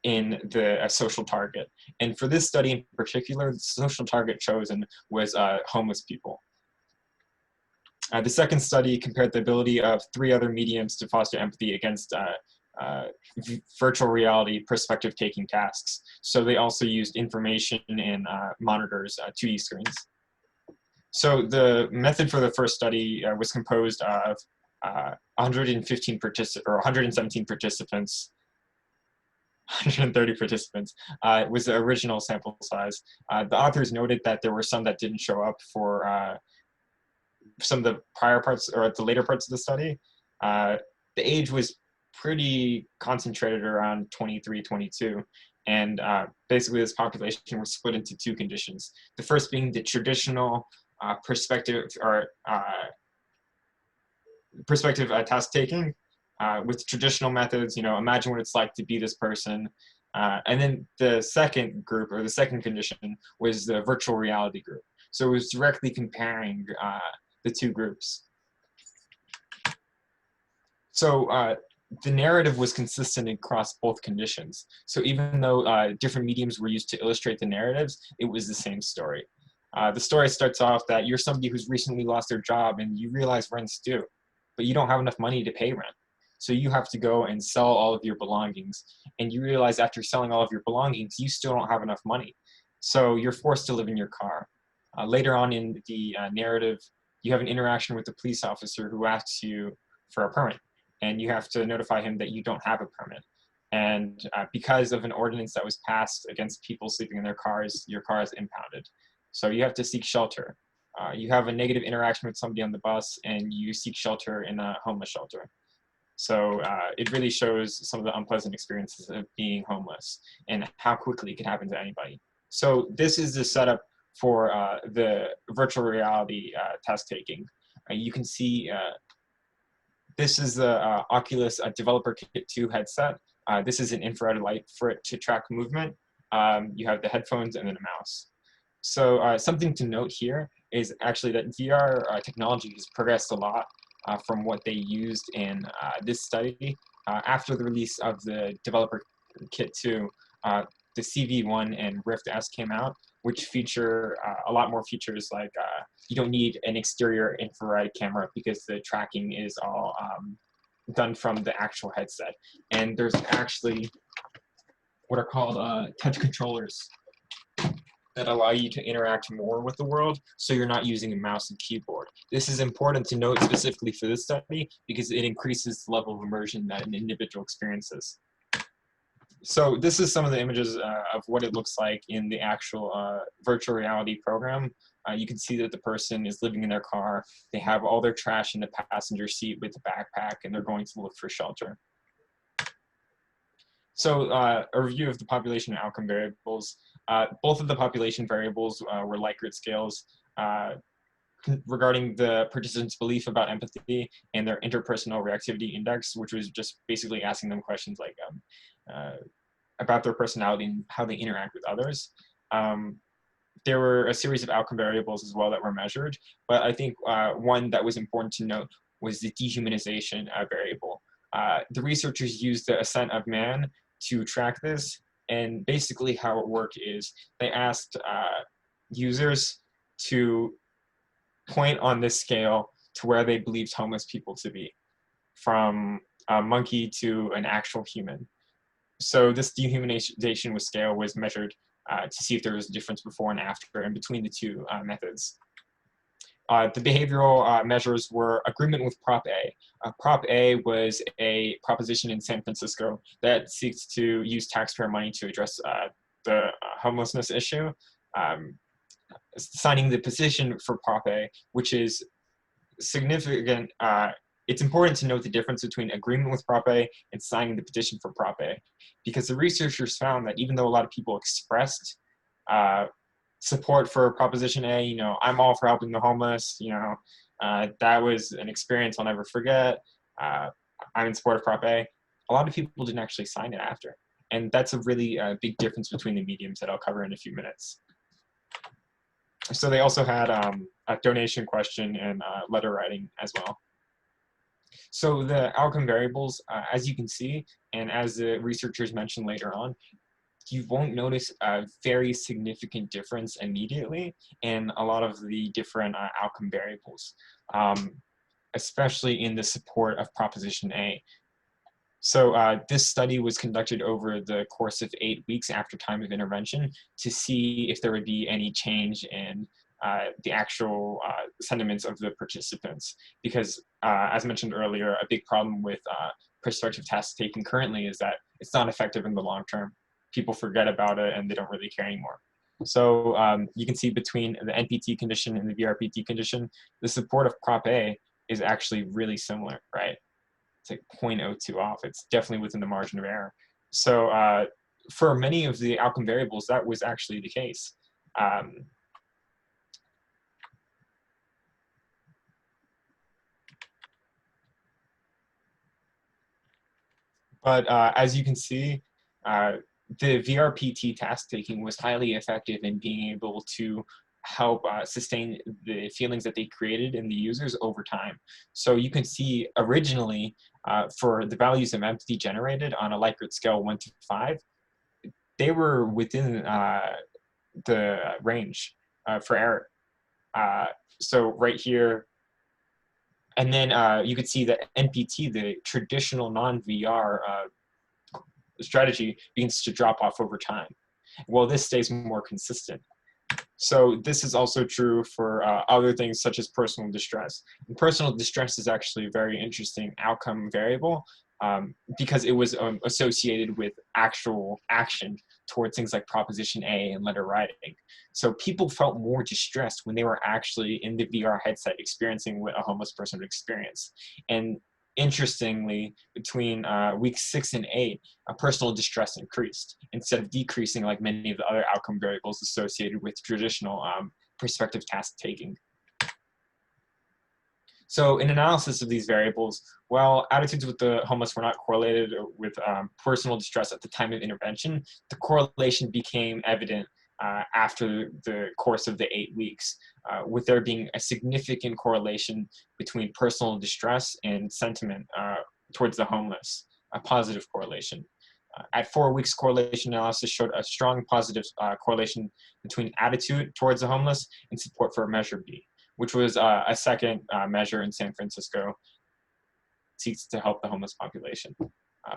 in the social target. And for this study in particular, the social target chosen was homeless people. The second study compared the ability of 3 other mediums to foster empathy against virtual reality perspective-taking tasks. So they also used information and monitors, 2D screens. So the method for the first study was composed of 117 participants. 130 participants was the original sample size. The authors noted that there were some that didn't show up for some of the prior parts or the later parts of the study. The age was pretty concentrated around 23, 22. And basically this population was split into 2 conditions. The first being the traditional perspective task taking with traditional methods, imagine what it's like to be this person. And then the second group, or the second condition, was the virtual reality group. So it was directly comparing the 2 groups. So the narrative was consistent across both conditions. So even though different mediums were used to illustrate the narratives, it was the same story. The story starts off that you're somebody who's recently lost their job and you realize rent's due, but you don't have enough money to pay rent. So you have to go and sell all of your belongings. And you realize after selling all of your belongings, you still don't have enough money. So you're forced to live in your car. Later on in the narrative, you have an interaction with the police officer who asks you for a permit. And you have to notify him that you don't have a permit. And because of an ordinance that was passed against people sleeping in their cars, your car is impounded. So you have to seek shelter. You have a negative interaction with somebody on the bus, and you seek shelter in a homeless shelter. So it really shows some of the unpleasant experiences of being homeless and how quickly it can happen to anybody. So this is the setup for the virtual reality test taking. You can see this is the Oculus Developer Kit 2 headset. This is an infrared light for it to track movement. You have the headphones and then a mouse. So something to note here is actually that VR technology has progressed a lot from what they used in this study. After the release of the Developer Kit 2, the CV1 and Rift S came out, which feature a lot more features like you don't need an exterior infrared camera because the tracking is all done from the actual headset. And there's actually what are called touch controllers that allow you to interact more with the world, so you're not using a mouse and keyboard. This is important to note specifically for this study because it increases the level of immersion that an individual experiences. So this is some of the images of what it looks like in the actual virtual reality program. You can see that the person is living in their car. They have all their trash in the passenger seat with the backpack, and they're going to look for shelter. So a review of the population outcome variables. Both of the population variables were Likert scales regarding the participants' belief about empathy and their interpersonal reactivity index, which was just basically asking them questions like about their personality and how they interact with others. There were a series of outcome variables as well that were measured, but I think one that was important to note was the dehumanization variable. The researchers used the ascent of man to track this, and basically how it worked is they asked users to point on this scale to where they believed homeless people to be, from a monkey to an actual human. So this dehumanization with scale was measured to see if there was a difference before and after and between the two methods. The behavioral measures were agreement with Prop A. Prop A was a proposition in San Francisco that seeks to use taxpayer money to address the homelessness issue. Signing the petition for Prop A, which is significant. It's important to note the difference between agreement with Prop A and signing the petition for Prop A, because the researchers found that even though a lot of people expressed support for Proposition A, you know, I'm all for helping the homeless, you know, that was an experience I'll never forget. I'm in support of Prop A. A lot of people didn't actually sign it after. And that's a really big difference between the mediums that I'll cover in a few minutes. So they also had a donation question and letter writing as well. So the outcome variables, as you can see, and as the researchers mentioned later on, you won't notice a very significant difference immediately in a lot of the different outcome variables, especially in the support of Proposition A. So this study was conducted over the course of 8 weeks after time of intervention to see if there would be any change in the actual sentiments of the participants. Because as mentioned earlier, a big problem with prospective task taking currently is that it's not effective in the long term. People forget about it and they don't really care anymore. So you can see between the NPT condition and the VRPT condition, the support of Prop A is actually really similar, right? It's like 0.02 off. It's definitely within the margin of error. So for many of the outcome variables, that was actually the case. But as you can see, the VRPT task taking was highly effective in being able to help sustain the feelings that they created in the users over time. So you can see originally for the values of empathy generated on a Likert scale 1 to 5, they were within the range for error. So right here, and then you could see that NPT, the traditional non-VR strategy, begins to drop off over time. Well, this stays more consistent. So this is also true for other things such as personal distress. And personal distress is actually a very interesting outcome variable because it was associated with actual action towards things like Proposition A and letter writing. So people felt more distressed when they were actually in the VR headset experiencing what a homeless person would experience. And interestingly, between weeks 6 and 8, personal distress increased instead of decreasing like many of the other outcome variables associated with traditional prospective task taking. So in analysis of these variables, while attitudes with the homeless were not correlated with personal distress at the time of intervention, the correlation became evident after the course of the 8 weeks, with there being a significant correlation between personal distress and sentiment towards the homeless, a positive correlation. At 4 weeks, correlation analysis showed a strong positive correlation between attitude towards the homeless and support for measure B, which was a second measure in San Francisco seeks to help the homeless population.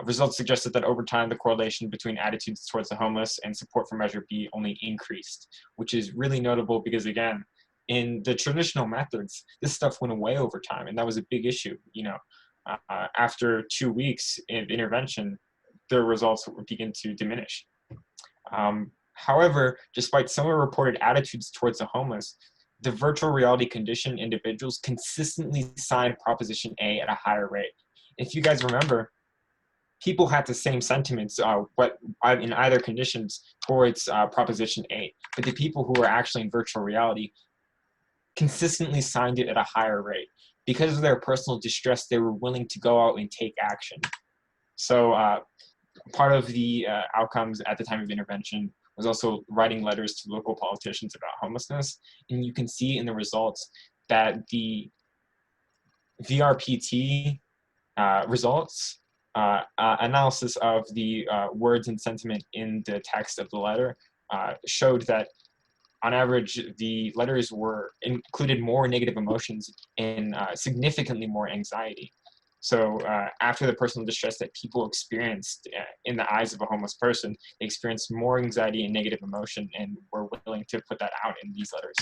Results suggested that over time, the correlation between attitudes towards the homeless and support for Measure B only increased, which is really notable because, again, in the traditional methods, this stuff went away over time, and that was a big issue. After 2 weeks of intervention, the results would begin to diminish. However, despite similar reported attitudes towards the homeless, the virtual reality conditioned individuals consistently signed Proposition A at a higher rate. If you guys remember, people had the same sentiments in either conditions towards Proposition A, but the people who were actually in virtual reality consistently signed it at a higher rate. Because of their personal distress, they were willing to go out and take action. So part of the outcomes at the time of intervention was also writing letters to local politicians about homelessness. And you can see in the results that the VRPT results, analysis of the words and sentiment in the text of the letter showed that on average, the letters included more negative emotions and significantly more anxiety. So after the personal distress that people experienced in the eyes of a homeless person, they experienced more anxiety and negative emotion and were willing to put that out in these letters.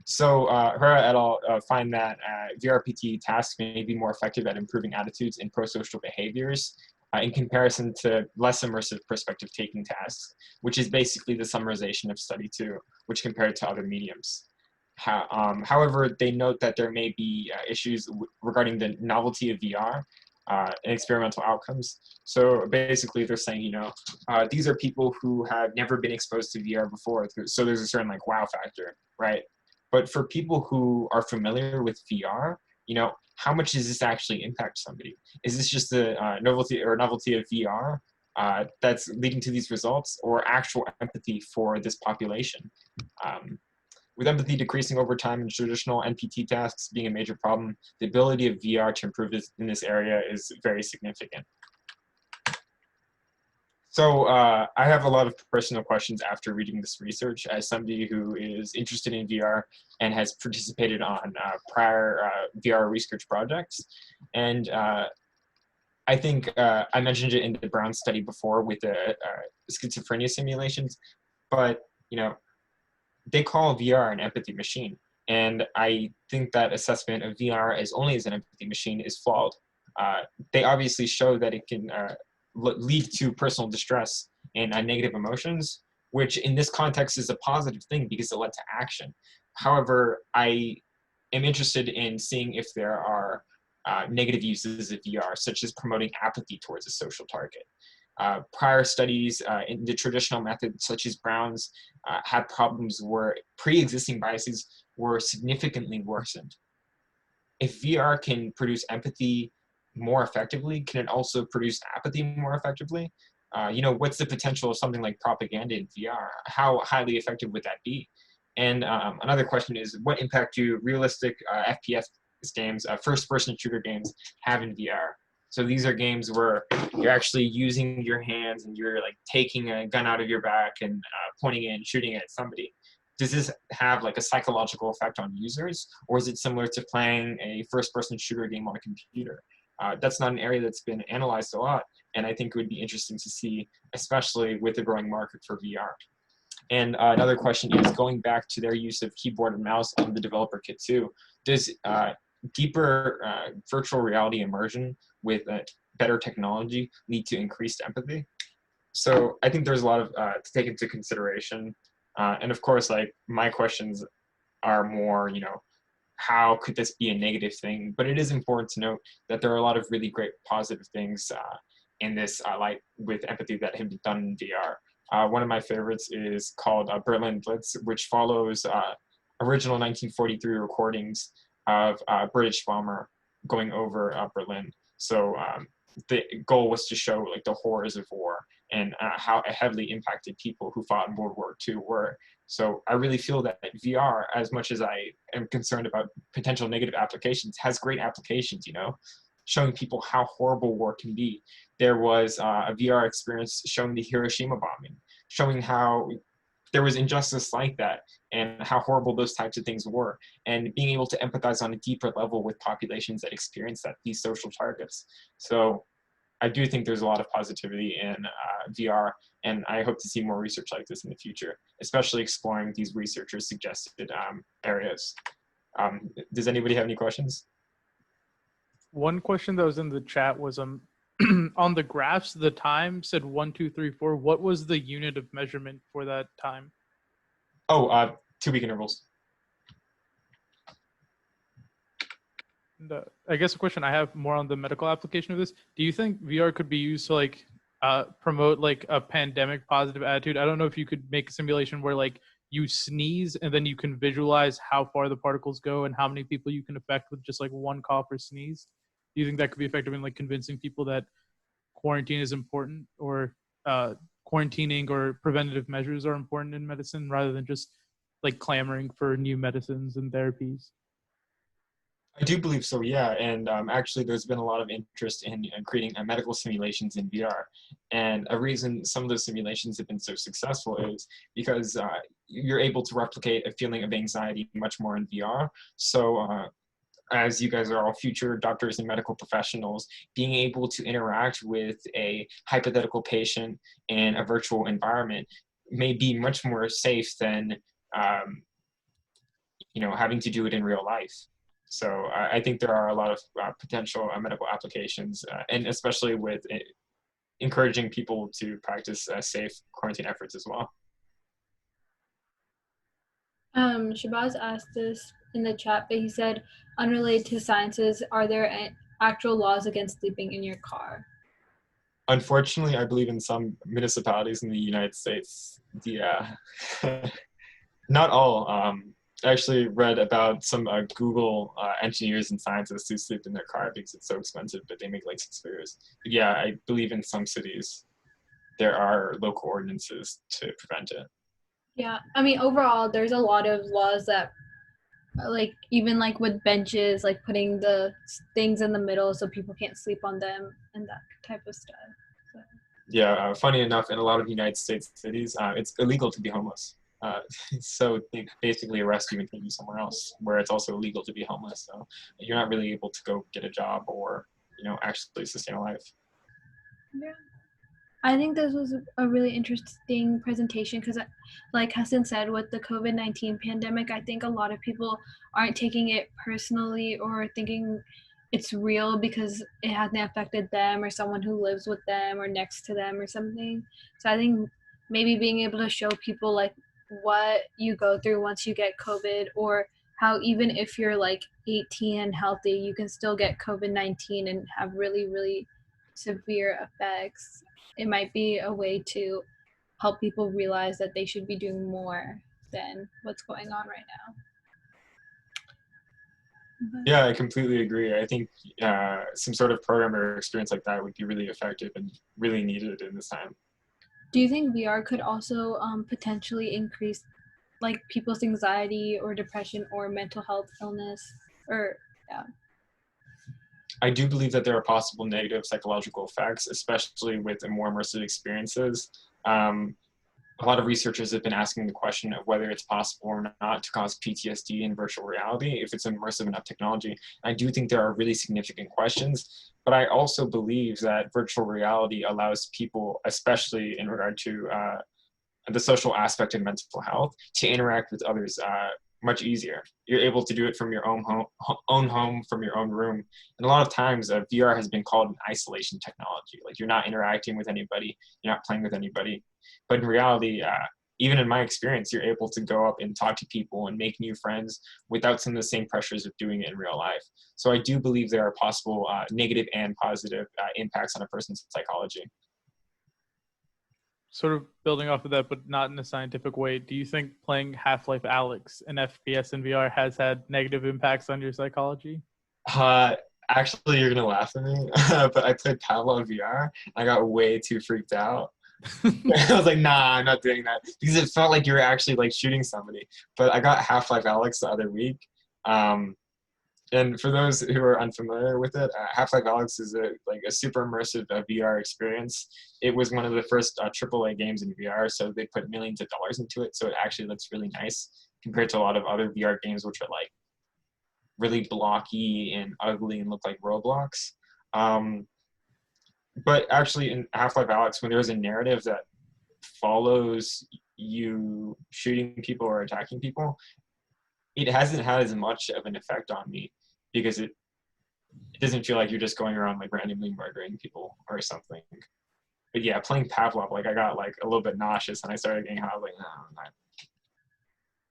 So Hura et al. Find that VRPT tasks may be more effective at improving attitudes and pro-social behaviors in comparison to less immersive perspective-taking tasks, which is basically the summarization of study 2, which compared to other mediums. However, they note that there may be issues regarding the novelty of VR and experimental outcomes. So basically they're saying, these are people who have never been exposed to VR before, so there's a certain wow factor, right? But for people who are familiar with VR, how much does this actually impact somebody? Is this just the novelty of VR that's leading to these results, or actual empathy for this population? With empathy decreasing over time and traditional NPT tasks being a major problem, the ability of VR to improve in this area is very significant. So I have a lot of personal questions after reading this research as somebody who is interested in VR and has participated on prior VR research projects. And I think I mentioned it in the Brown study before with the schizophrenia simulations, but they call VR an empathy machine. And I think that assessment of VR as only as an empathy machine is flawed. They obviously show that it can lead to personal distress and negative emotions, which in this context is a positive thing because it led to action. However, I am interested in seeing if there are negative uses of VR, such as promoting apathy towards a social target. Prior studies in the traditional methods, such as Brown's, had problems where pre-existing biases were significantly worsened. If VR can produce empathy more effectively, can it also produce apathy more effectively? What's the potential of something like propaganda in VR? How highly effective would that be? And another question is, what impact do realistic FPS games, first-person shooter games, have in VR? So these are games where you're actually using your hands and you're taking a gun out of your back and pointing it and shooting it at somebody. Does this have a psychological effect on users, or is it similar to playing a first-person shooter game on a computer? That's not an area that's been analyzed a lot, and I think it would be interesting to see, especially with the growing market for VR. And another question is, going back to their use of keyboard and mouse on the developer kit too, does deeper virtual reality immersion with better technology lead to increased empathy? So I think there's a lot of to take into consideration. And of course, my questions are more, how could this be a negative thing? But it is important to note that there are a lot of really great positive things in this light with empathy that have been done in VR. One of my favorites is called Berlin Blitz, which follows original 1943 recordings of a British bomber going over Berlin. So the goal was to show the horrors of war and how it heavily impacted people who fought in World War II were. So I really feel that VR, as much as I am concerned about potential negative applications, has great applications, showing people how horrible war can be. There was a VR experience showing the Hiroshima bombing, showing how there was injustice like that and how horrible those types of things were, and being able to empathize on a deeper level with populations that experience these social targets. So I do think there's a lot of positivity in VR, and I hope to see more research like this in the future, especially exploring these researchers' suggested areas. Does anybody have any questions? One question that was in the chat was on the graphs, the time said 1, 2, 3, 4. What was the unit of measurement for that time? Oh, 2-week intervals. And, I guess a question I have more on the medical application of this. Do you think VR could be used to like promote like a pandemic positive attitude? I don't know if you could make a simulation where like you sneeze and then you can visualize how far the particles go and how many people you can affect with just like one cough or sneeze. Do you think that could be effective in like convincing people that quarantine is important, or quarantining or preventative measures are important in medicine rather than just like clamoring for new medicines and therapies? I do believe so, yeah. And actually, there's been a lot of interest in creating medical simulations in VR. And a reason some of those simulations have been so successful is because you're able to replicate a feeling of anxiety much more in VR. So as you guys are all future doctors and medical professionals, being able to interact with a hypothetical patient in a virtual environment may be much more safe than having to do it in real life. So I think there are a lot of potential medical applications, and especially with encouraging people to practice safe quarantine efforts as well. Shabazz asked this in the chat, but he said, unrelated to sciences, are there actual laws against sleeping in your car? Unfortunately, I believe in some municipalities in the United States, not all. I actually read about some Google engineers and scientists who sleep in their car because it's so expensive, but they make like 6 figures. But yeah, I believe in some cities there are local ordinances to prevent it. Yeah, I mean, overall, there's a lot of laws that, like, even like with benches, like putting the things in the middle so people can't sleep on them and that type of stuff. So. Yeah, funny enough, in a lot of United States cities, it's illegal to be homeless. So they basically arrest you and take you somewhere else where it's also illegal to be homeless. So you're not really able to go get a job or, actually sustain a life. Yeah. I think this was a really interesting presentation because, like Hassan said, with the COVID-19 pandemic, I think a lot of people aren't taking it personally or thinking it's real because it hasn't affected them or someone who lives with them or next to them or something. So I think maybe being able to show people like what you go through once you get COVID, or how even if you're like 18 and healthy, you can still get COVID-19 and have really, really severe effects. It might be a way to help people realize that they should be doing more than what's going on right now. Yeah, I completely agree. I think some sort of program or experience like that would be really effective and really needed in this time. Do you think VR could also potentially increase like people's anxiety or depression or mental health illness? Or yeah. I do believe that there are possible negative psychological effects, especially with more immersive experiences. A lot of researchers have been asking the question of whether it's possible or not to cause PTSD in virtual reality if it's immersive enough technology. I do think there are really significant questions, but I also believe that virtual reality allows people, especially in regard to the social aspect of mental health, to interact with others much easier. You're able to do it from your own home, from your own room. And a lot of times VR has been called an isolation technology. Like you're not interacting with anybody, you're not playing with anybody. But in reality, even in my experience, you're able to go up and talk to people and make new friends without some of the same pressures of doing it in real life. So I do believe there are possible negative and positive impacts on a person's psychology. Sort of building off of that, but not in a scientific way, do you think playing Half-Life Alyx in FPS and VR has had negative impacts on your psychology? Actually, you're gonna laugh at me, but I played Pavlov VR. I got way too freaked out. I was like, nah, I'm not doing that, because it felt like you were actually like shooting somebody. But I got Half-Life Alyx the other week, And for those who are unfamiliar with it, Half-Life Alyx is a super immersive VR experience. It was one of the first AAA games in VR, so they put millions of dollars into it. So it actually looks really nice compared to a lot of other VR games, which are like really blocky and ugly and look like Roblox. But actually, in Half-Life Alyx, when there's a narrative that follows you shooting people or attacking people, it hasn't had as much of an effect on me because it doesn't feel like you're just going around like randomly murdering people or something. But yeah, playing Pavlov, like I got like a little bit nauseous and I started getting high. I was like, no, I'm not.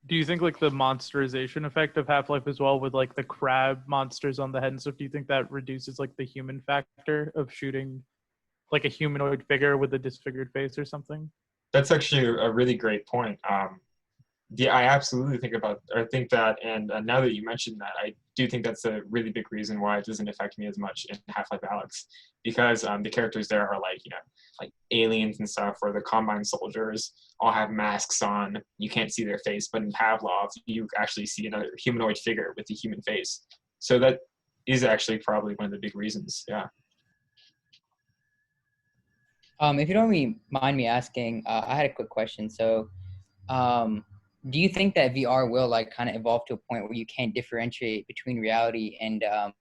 Do you think like the monsterization effect of Half-Life as well with like the crab monsters on the head and stuff, do you think that reduces like the human factor of shooting like a humanoid figure with a disfigured face or something? That's actually a really great point. Yeah, I absolutely think that, and now that you mentioned that, I do think that's a really big reason why it doesn't affect me as much in Half-Life Alyx, because the characters there are like, like aliens and stuff, where the Combine soldiers all have masks on, you can't see their face, but in Pavlov, you actually see another humanoid figure with a human face. So that is actually probably one of the big reasons, yeah. If you don't mind me asking, I had a quick question. So, do you think that VR will like kind of evolve to a point where you can't differentiate between reality and, a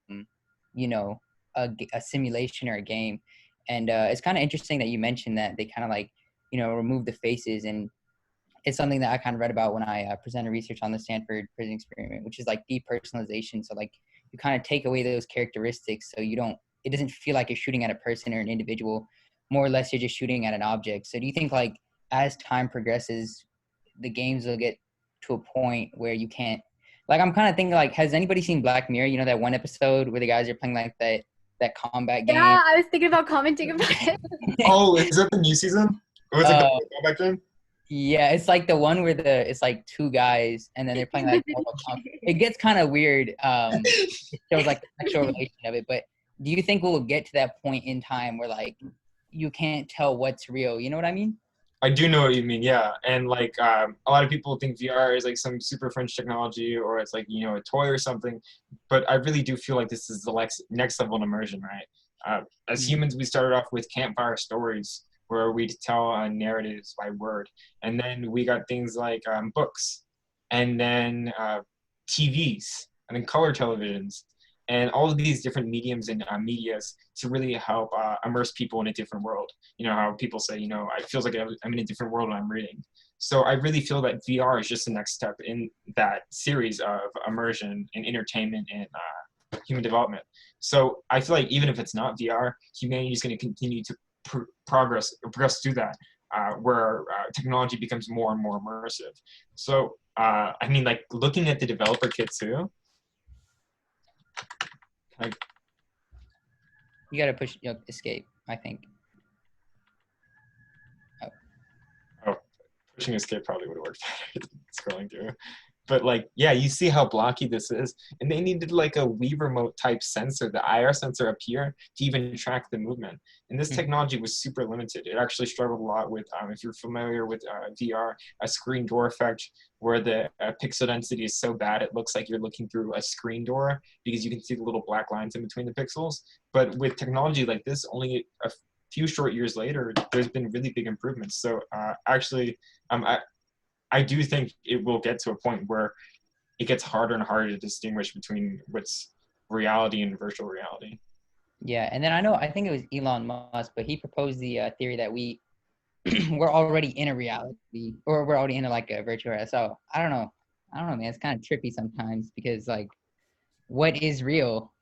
simulation or a game? And it's kind of interesting that you mentioned that they kind of like, remove the faces, and it's something that I kind of read about when I presented research on the Stanford prison experiment, which is like depersonalization. So like you kind of take away those characteristics, so it doesn't feel like you're shooting at a person or an individual. More or less, you're just shooting at an object. So do you think like as time progresses, the games will get to a point where you can't, like, I'm kind of thinking like, has anybody seen Black Mirror? You know, that one episode where the guys are playing like that combat game? Yeah, I was thinking about commenting about it. Oh, is that the new season? Or was it the combat game? Yeah, it's like the one where it's like two guys and then they're playing like Mortal Kombat. It gets kind of weird. It shows like the sexual relation of it. But do you think we'll get to that point in time where like you can't tell what's real? You know what I mean? I do know what you mean, yeah. And like a lot of people think VR is like some super French technology, or it's like, a toy or something. But I really do feel like this is the next level of immersion, right? As humans, we started off with campfire stories where we tell narratives by word. And then we got things like books, and then TVs, and then color televisions, and all of these different mediums and medias to really help immerse people in a different world. You know how people say, it feels like I'm in a different world when I'm reading. So I really feel that VR is just the next step in that series of immersion and entertainment and human development. So I feel like even if it's not VR, humanity is going to continue to progress through that, where technology becomes more and more immersive. So I mean, like looking at the developer kit too, like, You got to push escape, I think. Oh, pushing escape probably would have worked. Scrolling through. But like, yeah, you see how blocky this is. And they needed like a Wii remote type sensor, the IR sensor up here, to even track the movement. And this technology was super limited. It actually struggled a lot with, if you're familiar with VR, a screen door effect, where the pixel density is so bad, it looks like you're looking through a screen door because you can see the little black lines in between the pixels. But with technology like this, only a few short years later, there's been really big improvements. So actually, I do think it will get to a point where it gets harder and harder to distinguish between what's reality and virtual reality. Yeah, and then I think it was Elon Musk, but he proposed the theory that we're already in a reality, or we're already in like a virtual reality. So I don't know, man. It's kind of trippy sometimes because like, what is real?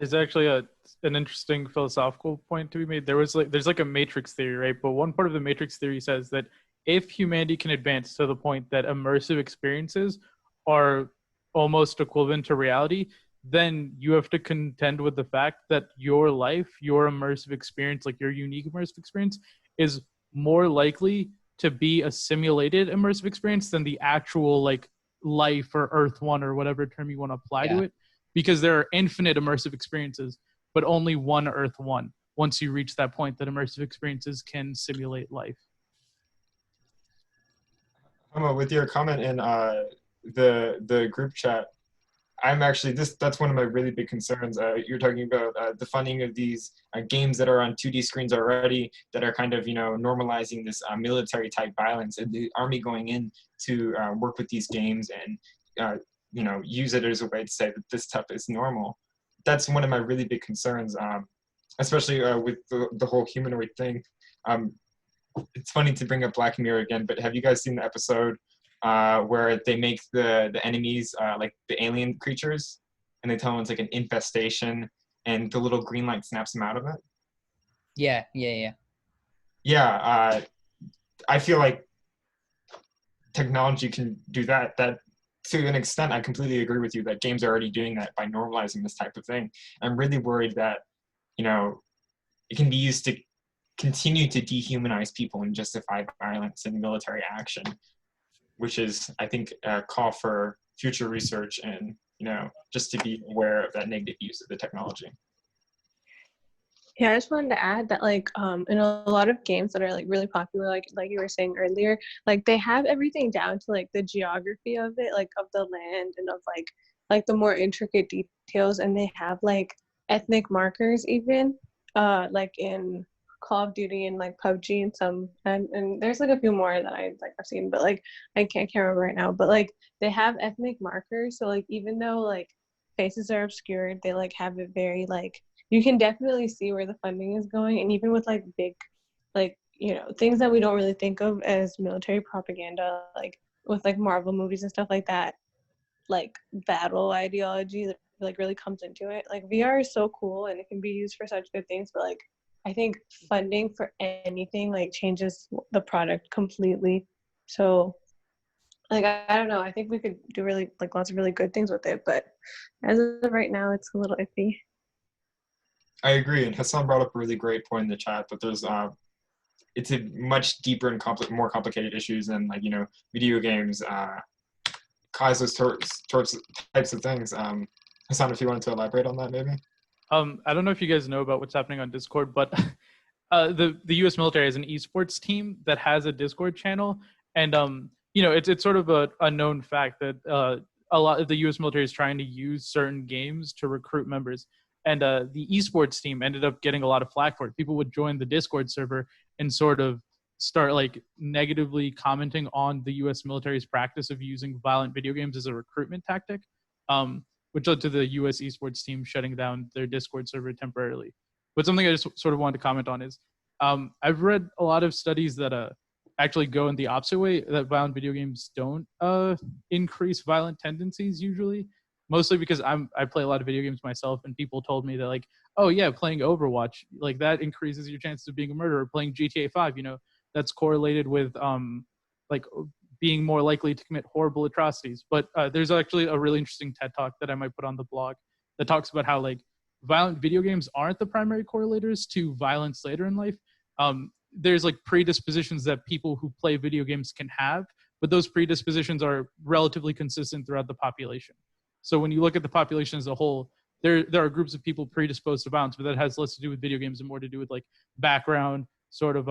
There's actually an interesting philosophical point to be made. There's like a matrix theory, right? But one part of the matrix theory says that if humanity can advance to the point that immersive experiences are almost equivalent to reality, then you have to contend with the fact that your life, your immersive experience, like your unique immersive experience, is more likely to be a simulated immersive experience than the actual like life or Earth One or whatever term you want to apply to it. Because there are infinite immersive experiences, but only one Earth One, once you reach that point that immersive experiences can simulate life. With your comment in the group chat, I'm actually that's one of my really big concerns. You're talking about the funding of these games that are on 2D screens already, that are kind of normalizing this military type violence, and the army going in to work with these games and use it as a way to say that this stuff is normal. That's one of my really big concerns, especially with the whole humanoid thing. It's funny to bring up Black Mirror again, but have you guys seen the episode where they make the enemies like the alien creatures, and they tell them it's like an infestation, and the little green light snaps them out of it? Yeah. Yeah, I feel like technology can do that. That to an extent, I completely agree with you that games are already doing that by normalizing this type of thing. I'm really worried that it can be used to continue to dehumanize people and justify violence and military action, which is, I think, a call for future research and, just to be aware of that negative use of the technology. Yeah, I just wanted to add that in a lot of games that are really popular, like you were saying earlier, they have everything down to the geography of it, of the land and of like the more intricate details, and they have ethnic markers even in Call of Duty and PUBG and some and there's a few more that I've seen, but I can't remember right now, but they have ethnic markers, so even though faces are obscured, they have it very you can definitely see where the funding is going, and even with big things that we don't really think of as military propaganda, with Marvel movies and stuff like that, battle ideology that really comes into it. VR is so cool and it can be used for such good things, but I think funding for anything changes the product completely. So I don't know, I think we could do really lots of really good things with it, but as of right now it's a little iffy. I agree, and Hassan brought up a really great point in the chat, but there's it's a much deeper and more complicated issues than video games cause those types of things. Hassan, if you wanted to elaborate on that, maybe. I don't know if you guys know about what's happening on Discord, but the U.S. military has an esports team that has a Discord channel, and it's sort of a known fact that a lot of the U.S. military is trying to use certain games to recruit members, and the esports team ended up getting a lot of flack for it. People would join the Discord server and sort of start negatively commenting on the U.S. military's practice of using violent video games as a recruitment tactic. Which led to the U.S. esports team shutting down their Discord server temporarily. But something I just sort of wanted to comment on is I've read a lot of studies that actually go in the opposite way, that violent video games don't increase violent tendencies usually, mostly because I play a lot of video games myself, and people told me that oh yeah, playing Overwatch, that increases your chances of being a murderer. Playing GTA 5, that's correlated with being more likely to commit horrible atrocities. But there's actually a really interesting TED Talk that I might put on the blog that talks about how violent video games aren't the primary correlators to violence later in life. There's predispositions that people who play video games can have, but those predispositions are relatively consistent throughout the population. So when you look at the population as a whole, there are groups of people predisposed to violence, but that has less to do with video games and more to do with background, sort of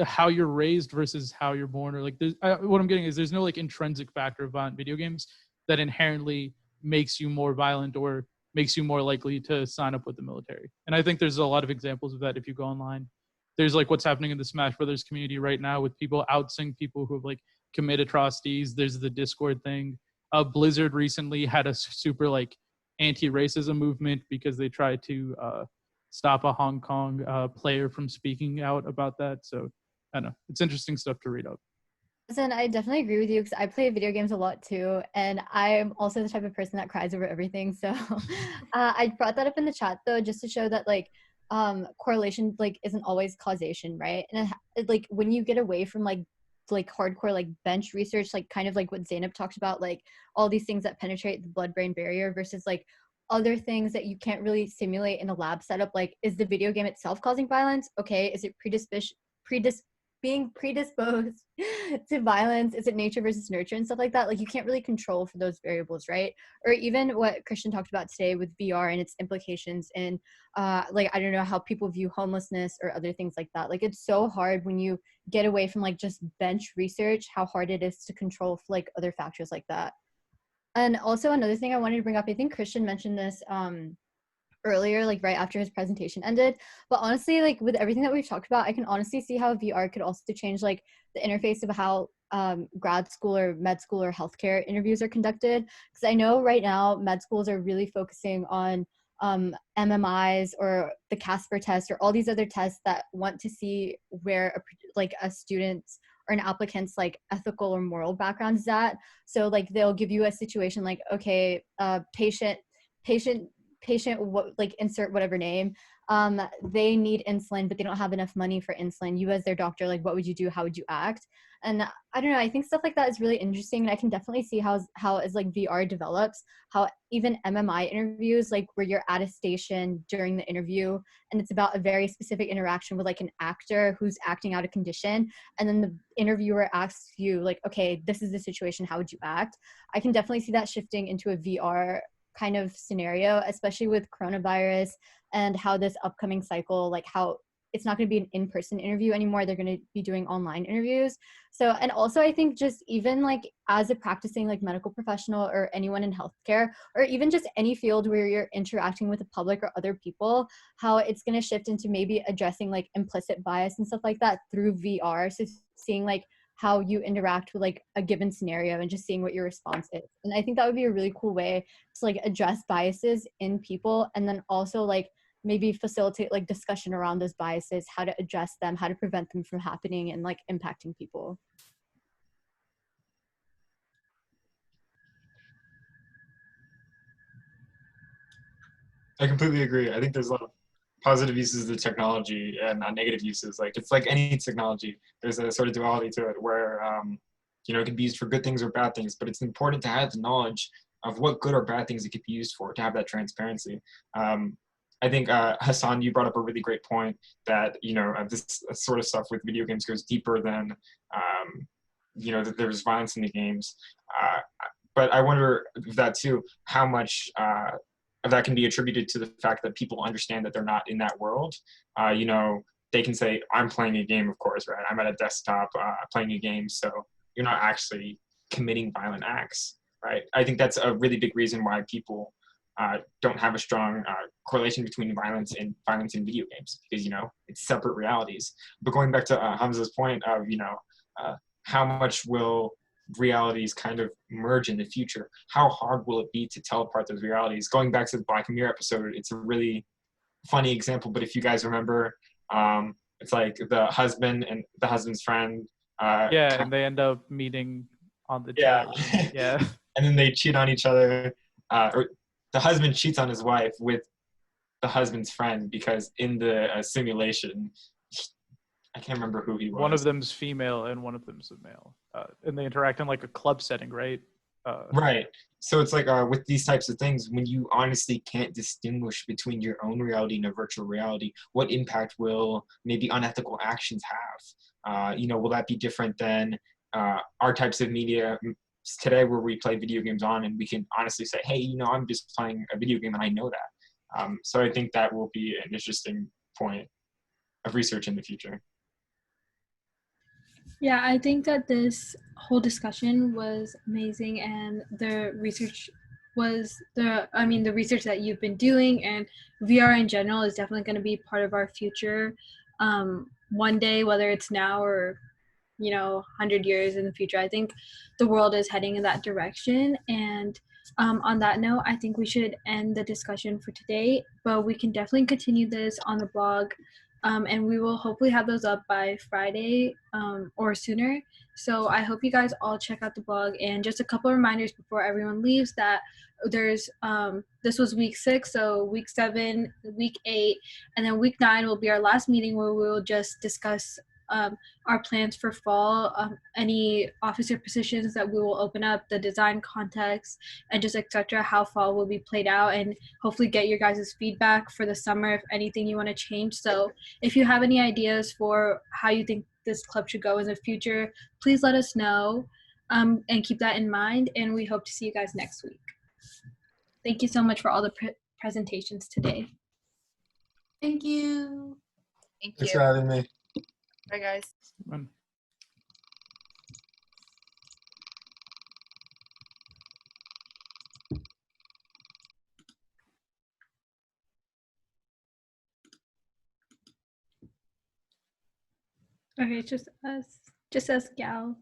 how you're raised versus how you're born, or what I'm getting is there's no intrinsic factor of violent video games that inherently makes you more violent or makes you more likely to sign up with the military. And I think there's a lot of examples of that if you go online. There's what's happening in the Smash Brothers community right now with people outsing people who have commit atrocities. There's the Discord thing. Blizzard recently had a super anti-racism movement because they tried to stop a Hong Kong player from speaking out about that. So I don't know, it's interesting stuff to read up. Listen, I definitely agree with you because I play video games a lot too, and I'm also the type of person that cries over everything. So I brought that up in the chat though, just to show that correlation isn't always causation, right? And when you get away from hardcore bench research, kind of what Zainab talked about, all these things that penetrate the blood-brain barrier versus other things that you can't really simulate in a lab setup, is the video game itself causing violence? Okay, is it predisposition being predisposed to violence, is it nature versus nurture and stuff like that? Like you can't really control for those variables, right? Or even what Christian talked about today with VR and its implications in like I don't know how people view homelessness or other things like that. Like it's so hard when you get away from like just bench research, how hard it is to control for like other factors like that. And also another thing I wanted to bring up, I think Christian mentioned this earlier, like right after his presentation ended, but honestly, like with everything that we've talked about, I can honestly see how VR could also change like the interface of how grad school or med school or healthcare interviews are conducted. Because I know right now med schools are really focusing on MMIs or the Casper test or all these other tests that want to see where a student's or an applicant's like ethical or moral background is at. So like they'll give you a situation like, okay, patient what, like insert whatever name, they need insulin but they don't have enough money for insulin. You as their doctor, like what would you do? How would you act? And I don't know, I think stuff like that is really interesting, and I can definitely see how as like VR develops, how even MMI interviews, like where you're at a station during the interview and it's about a very specific interaction with like an actor who's acting out a condition, and then the interviewer asks you like, okay, this is the situation, how would you act? I can definitely see that shifting into a VR kind of scenario, especially with coronavirus and how this upcoming cycle, like how it's not going to be an in-person interview anymore. They're going to be doing online interviews. So, and also I think just even like as a practicing like medical professional or anyone in healthcare, or even just any field where you're interacting with the public or other people, how it's going to shift into maybe addressing like implicit bias and stuff like that through VR. So seeing like how you interact with like a given scenario and just seeing what your response is. And I think that would be a really cool way to like address biases in people, and then also like maybe facilitate like discussion around those biases, how to address them, how to prevent them from happening and like impacting people. I completely agree. I think there's a lot of positive uses of the technology and negative uses. Like it's like any technology, there's a sort of duality to it where it can be used for good things or bad things, but it's important to have the knowledge of what good or bad things it could be used for, to have that transparency. I think Hassan, you brought up a really great point that this sort of stuff with video games goes deeper than that there's violence in the games. But I wonder that too, how much that can be attributed to the fact that people understand that they're not in that world. They can say, I'm playing a game, of course, right? I'm at a desktop playing a game, so you're not actually committing violent acts, right? I think that's a really big reason why people don't have a strong correlation between violence and video games, because it's separate realities. But going back to Hamza's point of how much will realities kind of merge in the future? How hard will it be to tell apart those realities? Going back to the Black Mirror episode, it's a really funny example, but if you guys remember, it's like the husband and the husband's friend. And they end up meeting on the chat room. Yeah. And then they cheat on each other, or the husband cheats on his wife with the husband's friend, because in the simulation, I can't remember who he was. One of them's female and one of them's a male, and they interact in like a club setting, right? Right. So it's like with these types of things, when you honestly can't distinguish between your own reality and a virtual reality, what impact will maybe unethical actions have? Will that be different than our types of media today, where we play video games on and we can honestly say, hey, I'm just playing a video game and I know that. So I think that will be an interesting point of research in the future. Yeah, I think that this whole discussion was amazing, and the research the research that you've been doing and VR in general is definitely going to be part of our future one day, whether it's now or 100 years in the future. I think the world is heading in that direction, and on that note, I think we should end the discussion for today, but we can definitely continue this on the blog. And we will hopefully have those up by Friday or sooner. So I hope you guys all check out the blog. And just a couple of reminders before everyone leaves that there's this was week 6, so week 7, week 8, and then week 9 will be our last meeting where we'll just discuss our plans for fall, any officer positions that we will open up, the design context, and just etc. how fall will be played out, and hopefully get your guys' feedback for the summer if anything you want to change. So if you have any ideas for how you think this club should go in the future, please let us know, and keep that in mind. And we hope to see you guys next week. Thank you so much for all the presentations today. Thank you. Thank Thanks you. for having me. Bye, guys. Fun. Okay, it's just us gals.